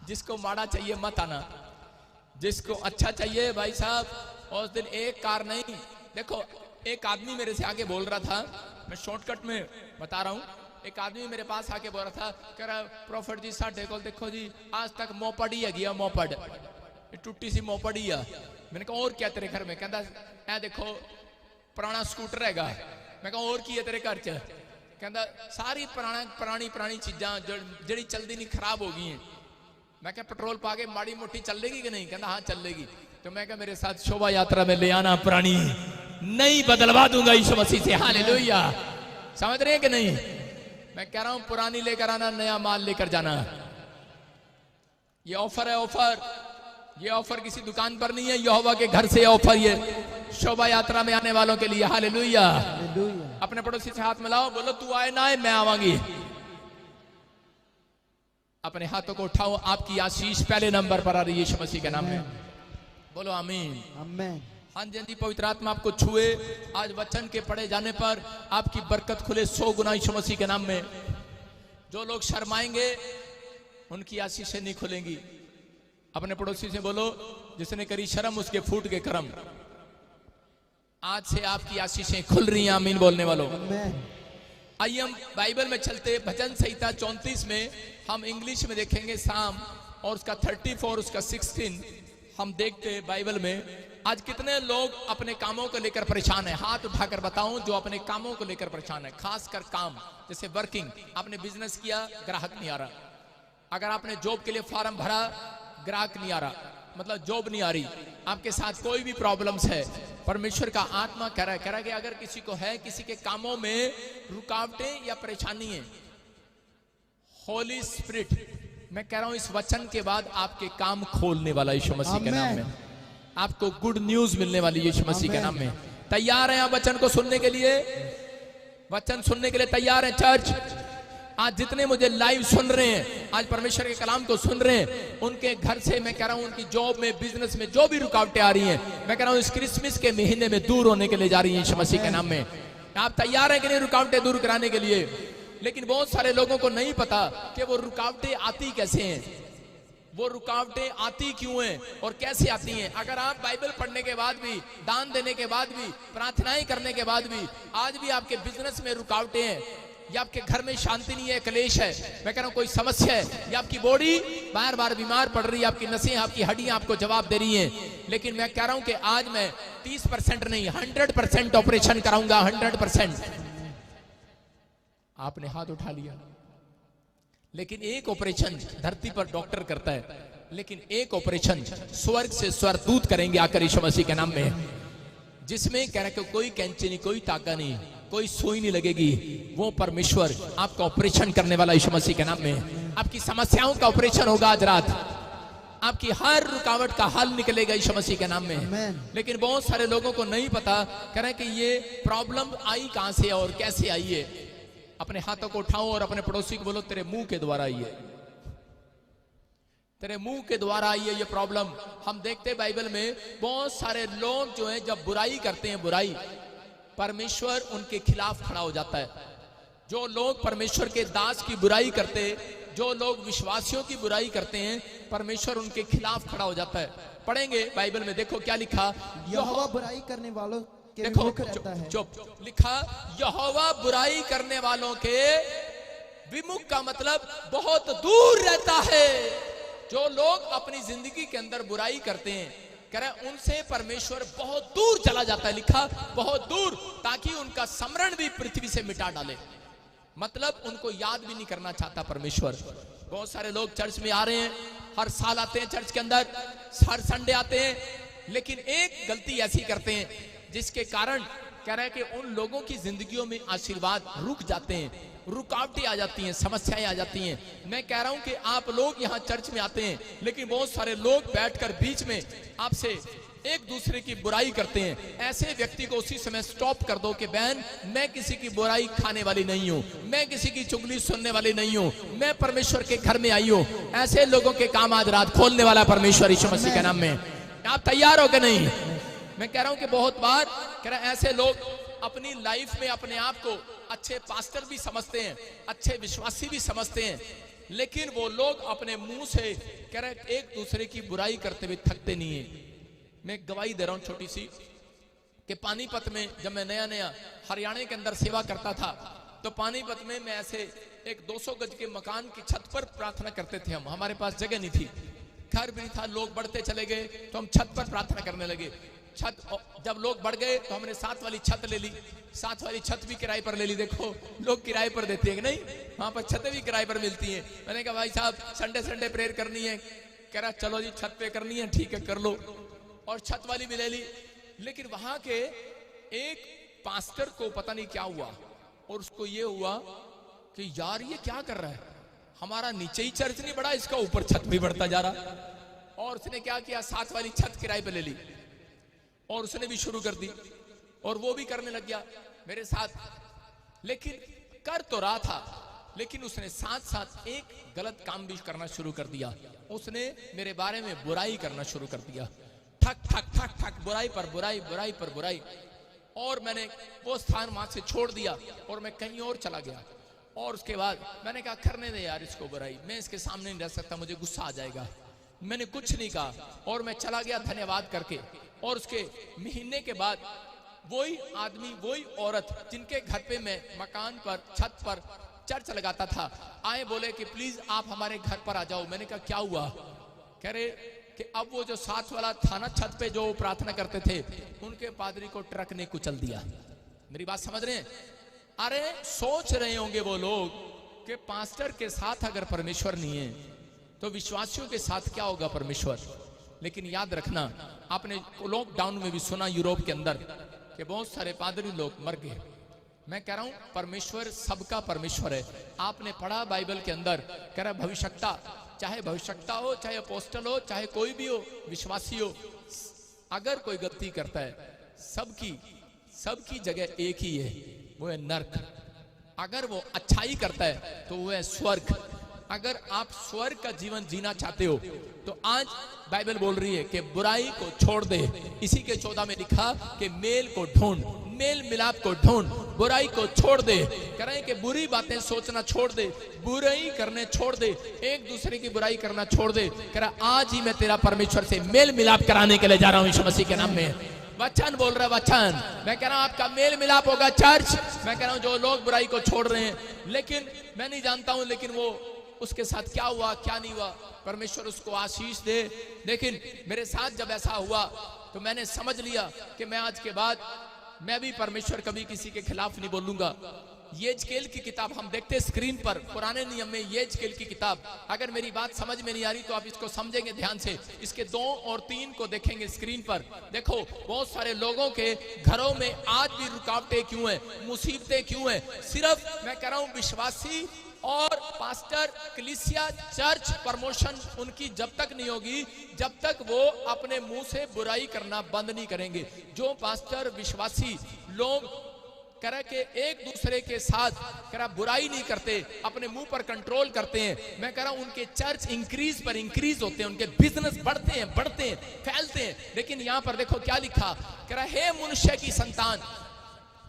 जिसको माड़ा चाहिए मत आना, जिसको अच्छा चाहिए भाई साहब। और उस दिन एक कार नहीं, देखो एक आदमी मेरे से आके बोल रहा था, मैं शॉर्टकट में बता रहा हूं, एक आदमी मेरे पास आके बोल रहा था, कह रहा प्रॉफिट जी साढ़े को देखो जी आज तक मोपड़ ही है, मोपड़ टूटी सी मोपड़ ही है। मैंने कहा और क्या तेरे घर में? कहता है देखो पुराना स्कूटर हैगा। मैं कहा और की है तेरे घर च? कहता सारी पुरानी चीजा जड़ी चलती नहीं खराब हो गई हैं। मैं क्या पेट्रोल पा के माड़ी मोटी चल लेगी कि नहीं? कहता हाँ चल लेगी। तो मैं क्या मेरे साथ शोभा यात्रा में ले आना, पुरानी नई बदलवा दूंगा यीशु मसीह से। हालेलुया। समझ रहे हैं कि नहीं? मैं कह रहा हूं पुरानी लेकर आना, नया माल लेकर जाना। ये ऑफर है, ऑफर। ये ऑफर किसी दुकान पर नहीं है, यहोवा के घर से ऑफर ये शोभा यात्रा में आने वालों के लिए। हालेलुया। अपने पड़ोसी से हाथ मिलाओ, बोलो तू आए ना आए मैं आवांगी। अपने हाथों को उठाओ, आपकी आशीष पहले नंबर पर आ रही है यीशु मसीह के नाम में। बोलो आमीन। आमेन। हाँ जी, हाँ जी, पवित्र आत्मा आपको छुए। आज वचन के पढ़े जाने पर आपकी बरकत खुले 100 गुना यीशु मसीह के नाम में। जो लोग शर्माएंगे उनकी आशीषें नहीं खुलेंगी। अपने पड़ोसी से बोलो, जिसने करी शर्म उसके फूट के कर्म। आज से आपकी आशीषें खुल रही हैं। आमीन बोलने वालों। आइए हम बाइबल में चलते। भजन संहिता 34 में हम इंग्लिश में देखेंगे साम, और उसका 34 उसका 16 हम देखते हैं बाइबल में। आज कितने लोग अपने कामों को लेकर परेशान है? हाथ उठाकर बताऊं जो अपने कामों को लेकर परेशान है। खासकर काम, जैसे वर्किंग, आपने बिजनेस किया, ग्राहक नहीं आ रहा। अगर आपने जॉब के लिए फॉर्म भरा, ग्राहक नहीं आ रहा, मतलब जॉब नहीं आ रही। आपके साथ कोई भी प्रॉब्लम्स है, परमेश्वर का आत्मा कह रहा है कि अगर किसी को है, किसी के कामों में रुकावटें या परेशानी है, होली स्पिरिट, मैं कह रहा हूं इस वचन के बाद आपके काम खोलने वाला यीशु मसीह के नाम में। आपको गुड न्यूज मिलने वाली यीशु मसीह के नाम में। तैयार हैं आप वचन को सुनने के लिए? वचन सुनने के लिए तैयार हैं चर्च? आज जितने मुझे लाइव सुन रहे हैं, आज परमेश्वर के कलाम को सुन रहे हैं, उनके घर से मैं कह रहा हूं, उनकी जॉब में, बिजनेस में जो भी रुकावटें आ रही हैं, मैं कह रहा हूं इस क्रिसमस के महीने में दूर होने के लिए जा रही है यीशु मसीह के नाम में। आप तैयार हैं कि नहीं रुकावटें दूर कराने के लिए? लेकिन बहुत सारे लोगों को नहीं पता कि वो रुकावटें आती कैसे हैं, वो रुकावटें आती क्यों हैं और कैसे आती हैं। अगर आप बाइबल पढ़ने के बाद भी, दान देने के बाद भी, प्रार्थनाएं करने के बाद भी आज भी आपके बिजनेस में रुकावटें हैं, या आपके घर में शांति नहीं है, क्लेश है, मैं कह रहा हूं कोई समस्या है, या आपकी बॉडी बार बार बीमार पड़ रही है, आपकी नसें, आपकी हड्डियां आपको जवाब दे रही हैं, लेकिन मैं कह रहा हूं कि आज मैं 30% नहीं 100% ऑपरेशन कराऊंगा। 100%। आपने हाथ उठा लिया, लेकिन एक ऑपरेशन धरती पर डॉक्टर करता है, लेकिन एक ऑपरेशन स्वर्ग से स्वर्गदूत करेंगे आकर यीशु मसीह के नाम में, जिसमें कह रहा है कोई कैंची नहीं, कोई ताका नहीं, कोई सुई नहीं लगेगी। वो परमेश्वर आपका ऑपरेशन करने वाला यीशु मसीह के नाम में। आपकी समस्याओं का ऑपरेशन होगा आज रात। आपकी हर रुकावट का हल निकलेगा यीशु मसीह के नाम में। लेकिन बहुत सारे लोगों को नहीं पता, कह रहे हैं कि ये प्रॉब्लम आई कहां से और कैसे आई है। अपने हाथों को उठाओ और अपने पड़ोसी को बोलो, तेरे मुंह के द्वारा आई है, तेरे मुंह के द्वारा आई है ये प्रॉब्लम। हम देखते हैं बाइबल में बहुत सारे लोग जो हैं जब बुराई करते हैं, बुराई, परमेश्वर उनके खिलाफ खड़ा हो जाता है। जो लोग परमेश्वर के दास की बुराई करते, जो लोग विश्वासियों की बुराई करते हैं, परमेश्वर उनके खिलाफ खड़ा हो जाता है। पढ़ेंगे बाइबल में, देखो क्या लिखा, यहोवा बुराई करने वालों के देखो विमुख रहता है। चुप लिखा, यहोवा बुराई करने वालों के विमुख का मतलब बहुत दूर रहता है। जो लोग अपनी जिंदगी के अंदर बुराई करते हैं, कह रहे उनसे परमेश्वर बहुत दूर चला जाता है। लिखा बहुत दूर, ताकि उनका स्मरण भी पृथ्वी से मिटा डाले, मतलब उनको याद भी नहीं करना चाहता परमेश्वर। बहुत सारे लोग चर्च में आ रहे हैं, हर साल आते हैं चर्च के अंदर, हर संडे आते हैं, लेकिन एक गलती ऐसी करते हैं जिसके कारण कह रहे हैं कि उन लोगों की जिंदगियों में आशीर्वाद रुक जाते हैं, रुकावटें आ जाती हैं, समस्याएं आ जाती हैं। मैं कह रहा हूं कि आप लोग यहाँ चर्च में आते हैं, लेकिन बहुत सारे लोग बैठकर बीच में आपसे एक दूसरे की बुराई करते हैं। ऐसे व्यक्ति को उसी समय स्टॉप कर दो कि बहन, मैं किसी की बुराई खाने वाली नहीं हूं, मैं किसी की चुगली सुनने वाली नहीं हूं, मैं परमेश्वर के घर में आई हूं। ऐसे लोगों के काम आज रात खोलने वाला परमेश्वर यीशु मसीह के नाम में। आप तैयार हो कि नहीं? मैं कह रहा हूं कि बहुत बार कह रहा ऐसे लोग अपनी लाइफ में अपने आप को अच्छे पास्टर भी समझते हैं, अच्छे विश्वासी भी समझते हैं, लेकिन वो लोग अपने मुंह से कह रहे एक दूसरे की बुराई करते हुए थकते नहीं है। मैं गवाही दे रहा हूं छोटी सी, कि पानीपत में जब मैं नया नया हरियाणा के अंदर सेवा करता था, तो पानीपत में मैं ऐसे एक 200 गज के मकान की छत पर प्रार्थना करते थे। हम, हमारे पास जगह नहीं थी, घर भी नहीं था, लोग बढ़ते चले गए तो हम छत पर प्रार्थना करने लगे। छत जब लोग बढ़ गए तो हमने 7 वाली छत ले ली। 7 वाली छत भी किराए पर ले ली। देखो लोग किराए पर देते हैं कि नहीं, वहां पर छतें भी किराए पर मिलती हैं। मैंने कहा भाई साहब संडे संडे प्रेयर करनी है, कह रहा चलो जी छत पे करनी है, ठीक है कर लो, और छत वाली भी ले ली। लेकिन वहां के एक पास्टर को पता नहीं क्या हुआ, और उसको ये हुआ कि यार ये क्या कर रहा है, हमारा नीचे ही चर्च नहीं बढ़ा, इसका ऊपर छत भी बढ़ता जा रहा। और उसने क्या किया, 7 वाली छत किराए पे ले ली और उसने भी शुरू कर दी, और वो भी करने लग गया मेरे साथ। लेकिन कर तो रहा था, लेकिन उसने साथ साथ एक गलत काम भी करना शुरू कर दिया। उसने मेरे बारे में बुराई करना शुरू कर दिया, ठक ठक ठक ठक, बुराई पर बुराई, बुराई पर बुराई। और मैंने वो स्थान वहां से छोड़ दिया और मैं कहीं और चला गया। और उसके बाद मैंने कहा करने दे यार इसको बुराई, मैं इसके सामने नहीं रह सकता, मुझे गुस्सा आ जाएगा। मैंने कुछ नहीं कहा और मैं चला गया धन्यवाद करके। और उसके महीने के बाद वही आदमी, वही औरत जिनके घर पे मैं मकान पर, छत पर चर्च लगाता था, आए बोले कि प्लीज आप हमारे घर पर आ जाओ। मैंने कहा क्या हुआ? कह रहे कि अब वो जो साथ वाला था ना छत पे जो प्रार्थना करते थे, उनके पादरी को ट्रक ने कुचल दिया। मेरी बात समझ रहे हैं? अरे सोच रहे होंगे वो लोग कि पास्टर के साथ अगर परमेश्वर नहीं है तो विश्वासियों के साथ क्या होगा परमेश्वर। लेकिन याद रखना, आपने लॉकडाउन में भी सुना यूरोप के अंदर कि बहुत सारे पादरी लोग मर गए। मैं कह रहा हूं परमेश्वर सबका परमेश्वर है। आपने पढ़ा बाइबल के अंदर, कह रहा भविष्यता, चाहे भविष्यता हो, चाहे अपोस्टल हो, चाहे कोई भी हो, विश्वासी हो, अगर कोई गलती करता है सबकी जगह एक ही है, वो है नरक। अगर वो अच्छाई करता है तो वो है स्वर्ग। अगर आप स्वर्ग का जीवन जीना चाहते हो तो आज बाइबल बोल रही है कि बुराई को छोड़ दे। इसी के 14 में लिखा कि मेल को ढूंढ, मेल मिलाप को ढूंढ, बुराई को छोड़ दे। कह रहे हैं कि बुरी बातें सोचना छोड़ दे, बुराई करने छोड़ दे, एक दूसरे की बुराई करना छोड़ दे। कह रहा आज ही मैं तेरा परमेश्वर से मेल मिलाप कराने के लिए जा रहा हूं यीशु मसीह के नाम में। वचन बोल रहा है, वचन। मैं कह रहा हूं आपका मेल मिलाप होगा चर्च। मैं कह रहा हूं जो लोग बुराई को छोड़ रहे हैं, लेकिन मैं नहीं जानता हूं लेकिन वो उसके साथ क्या हुआ क्या नहीं हुआ, परमेश्वर उसको आशीष दे। लेकिन मेरे साथ जब ऐसा हुआ तो मैंने समझ लिया कि मैं आज के बाद मैं भी परमेश्वर कभी किसी के खिलाफ नहीं बोलूंगा। यहेजकेल की किताब हम देखते स्क्रीन पर, पुराने नियम में यहेजकेल की किताब। अगर मेरी बात समझ में नहीं आ रही तो आप इसको समझेंगे ध्यान से। इसके 2 और 3 को देखेंगे स्क्रीन पर। देखो बहुत सारे लोगों के घरों में आज भी रुकावटें क्यों हैं, मुसीबतें क्यों हैं? सिर्फ मैं कह रहा हूं विश्वासी और पास्टर, कलीसिया, चर्च, प्रमोशन उनकी जब तक नहीं होगी, जब तक वो अपने मुंह से बुराई करना बंद नहीं करेंगे। जो पास्टर, विश्वासी लोग कह के एक दूसरे के साथ कह बुराई नहीं करते, अपने मुंह पर कंट्रोल करते हैं, मैं कह रहा हूं उनके चर्च इंक्रीज पर इंक्रीज होते हैं, उनके बिजनेस बढ़ते हैं, फैलते हैं। लेकिन यहां पर देखो क्या लिखा, कह रहा हे मनुष्य की संतान,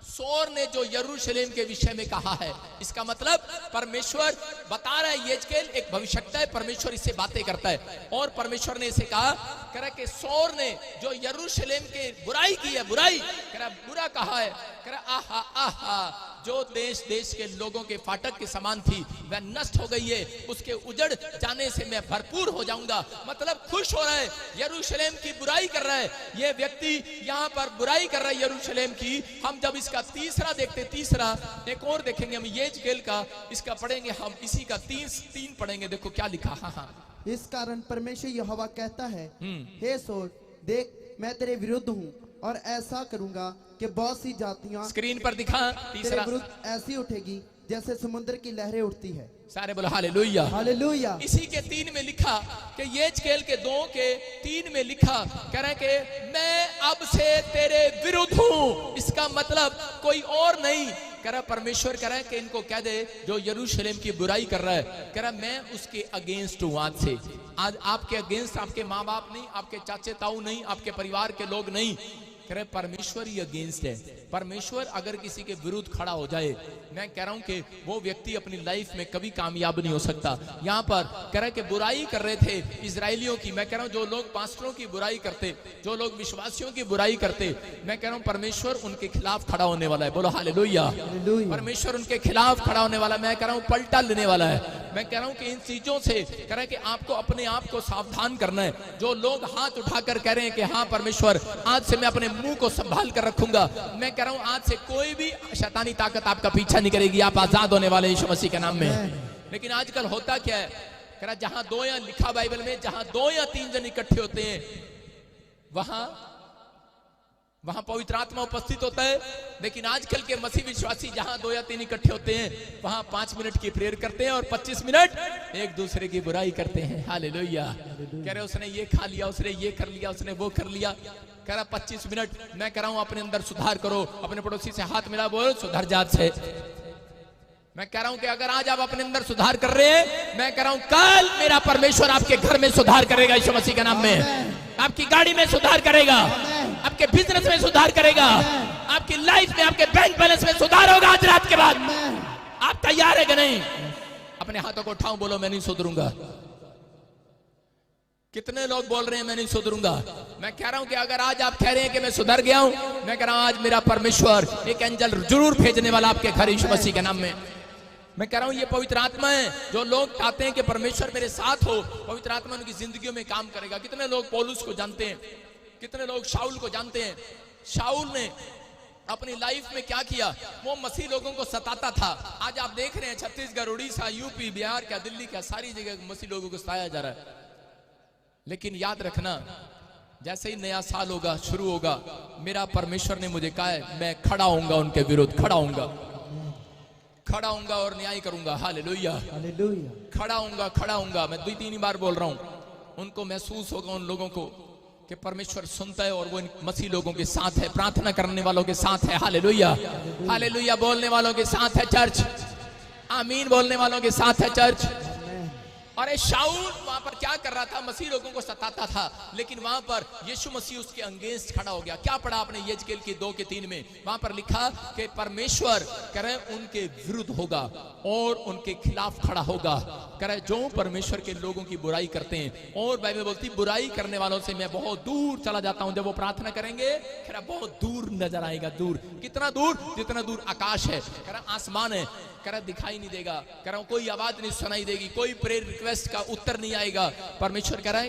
सोर ने जो यरूशलेम के विषय में कहा है, इसका मतलब परमेश्वर बता रहा है, यहेजकेल एक भविष्यता है, परमेश्वर इससे बातें करता है। और परमेश्वर ने इसे कहा, कह रहा कि सोर ने जो यरूशलेम के बुराई की है, बुराई कह रहा बुरा कहा है, कह रहा आहा आहा, जो देश देश के लोगों के फाटक के समान थी वह नष्ट हो गई है, उसके उजड़ जाने से मैं भरपूर हो जाऊंगा। मतलब खुश हो रहा है, यरूशलेम की बुराई कर रहा है ये व्यक्ति, यहाँ पर बुराई कर रहा है यरूशलेम की। हम जब इसका तीसरा देखते, तीसरा एक और देखेंगे हम यहेजकेल का, इसका पढ़ेंगे हम, इसी का 3 पढ़ेंगे। देखो क्या लिखा, हाँ। इस कारण परमेश्वर यहोवा कहता है, हे सोर, देख मैं तेरे विरुद्ध हूँ और ऐसा करूंगा कि बहुत सी जातियां स्क्रीन पर दिखा, तीसरा तेरे विरुद्ध ऐसी उठेगी जैसे समुद्र की लहरें उठती है। सारे बोलो हालेलुया, हालेलुया। इसी के 3 में लिखा कि यहेजकेल के 2 के 3 में लिखा, कह रहे कि मैं अब से तेरे विरुद्ध हूं। इसका मतलब कोई और नहीं, कह रहा परमेश्वर कह रहा है कि इनको कह दे जो यरूशलेम की बुराई कर रहा है, कह रहा मैं उसके अगेंस्ट हूं। आज से, आज आपके अगेंस्ट आपके माँ बाप नहीं, आपके चाचे ताऊ नहीं, आपके परिवार के लोग नहीं, कह रहे परमेश्वर ही अगेंस्ट है। परमेश्वर अगर किसी के विरुद्ध खड़ा हो जाए, मैं कह रहा हूं कि वो व्यक्ति अपनी लाइफ में कभी कामयाब नहीं हो सकता। यहाँ पर कह रहे कि बुराई कर रहे थे इजराइलियों की, मैं कह रहा हूं जो लोग पास्टरों की बुराई करते, जो लोग विश्वासियों की बुराई करते, मैं कह रहा हूं परमेश्वर उनके खिलाफ खड़ा होने वाला है। बोलो हालेलुया। परमेश्वर उनके खिलाफ खड़ा होने वाला है, मैं कह रहा हूं पलटा लेने वाला है। मैं कह रहा हूं कि इन चीजों से कह रहा है कि आपको अपने आप को सावधान करना है। जो लोग हाथ उठाकर कह रहे हैं कि हाँ परमेश्वर आज से मैं अपने मुंह को संभाल कर रखूंगा, मैं कह रहा हूं आज से कोई भी शैतानी ताकत आपका पीछा नहीं करेगी, आप आजाद होने वाले यीशु मसीह के नाम में। लेकिन आजकल होता क्या है, कह रहा जहां 2 या लिखा बाइबल में, जहां 2 या 3 जन इकट्ठे होते हैं वहां पवित्र आत्मा उपस्थित होता है। लेकिन आजकल के मसीह विश्वासी जहां 2 या 3 इकट्ठे होते हैं वहां 5 मिनट की प्रेयर करते हैं और 25 मिनट एक दूसरे की बुराई करते हैं। हालेलुया। कह रहे उसने ये खा लिया, उसने ये कर लिया, उसने वो कर लिया। कह रहा 25 मिनट, मैं कह रहा हूं अपने अंदर सुधार करो, अपने पड़ोसी से हाथ मिला, बोल सुधर जात से। मैं कह रहा हूं कि अगर आज आप अपने अंदर सुधार कर रहे हैं, मैं कह रहा हूं कल मेरा परमेश्वर आपके घर में सुधार करेगा यीशु मसीह के नाम में। आपकी गाड़ी में सुधार करेगा, आपके बिजनेस में सुधार करेगा, आपकी लाइफ में, आपके बैंक बैलेंस में सुधार होगा आज रात के बाद। आप तैयार है कि नहीं? अपने हाथों को उठाओ, बोलो मैं नहीं सुधरूंगा। कितने लोग बोल रहे हैं मैं नहीं सुधरूंगा? मैं कह रहा हूं कि अगर आज आप कह रहे हैं कि मैं सुधर गया हूं, मैं कह रहा हूं आज मेरा परमेश्वर एक एंजल जरूर भेजने वाला आपके घर यीशु मसीह के नाम में। मैं कह रहा हूं ये पवित्र आत्मा है। जो लोग चाहते हैं कि परमेश्वर मेरे साथ हो, पवित्र आत्मा उनकी जिंदगियों में काम करेगा। कितने लोग पौलुस को जानते हैं? कितने लोग शाऊल को जानते हैं? शाऊल ने अपनी लाइफ में क्या किया? वो मसीह लोगों को सताता था। आज आप देख रहे हैं छत्तीसगढ़, उड़ीसा, यूपी, बिहार, क्या दिल्ली, क्या सारी जगह मसीह लोगों को सताया जा रहा है। लेकिन याद रखना, जैसे ही नया साल होगा, शुरू होगा, मेरा परमेश्वर ने मुझे कहा है मैं खड़ा होऊंगा, उनके विरुद्ध खड़ा होऊंगा और न्याय करूंगा। Hallelujah, hallelujah. खड़ा होऊंगा। मैं 2-3 बार बोल रहा हूं। उनको महसूस होगा, उन लोगों को, कि परमेश्वर सुनता है और वो इन मसीह लोगों के साथ है, प्रार्थना करने वालों के साथ है। हालेलुया, हालेलुया बोलने वालों के साथ है चर्च। आमीन बोलने वालों के साथ है चर्च। और शाऊल वहां पर क्या कर रहा था? मसीह लोगों को सताता था, लेकिन वहां पर यीशु मसीह उसके अगेंस्ट खड़ा हो गया। क्या पढ़ा आपने यहेजकेल की 2:3 में? वहां पर लिखा कि परमेश्वर कह रहे उनके विरुद्ध होगा और उनके खिलाफ खड़ा होगा। कह रहे जो परमेश्वर के लोगों की बुराई करते हैं। और बाइबल बोलती बुराई करने वालों से मैं बहुत दूर चला जाता हूं। जब वो प्रार्थना करेंगे, कह रहा बहुत दूर नजर आएगा। दूर, कितना दूर? जितना दूर आकाश है, कह रहा आसमान है, कह रहा दिखाई नहीं देगा। कह रहा कोई आवाज नहीं सुनाई देगी, कोई प्रेयर रिक्वेस्ट का उत्तर नहीं आएगा। परमेश्वर कह रहा है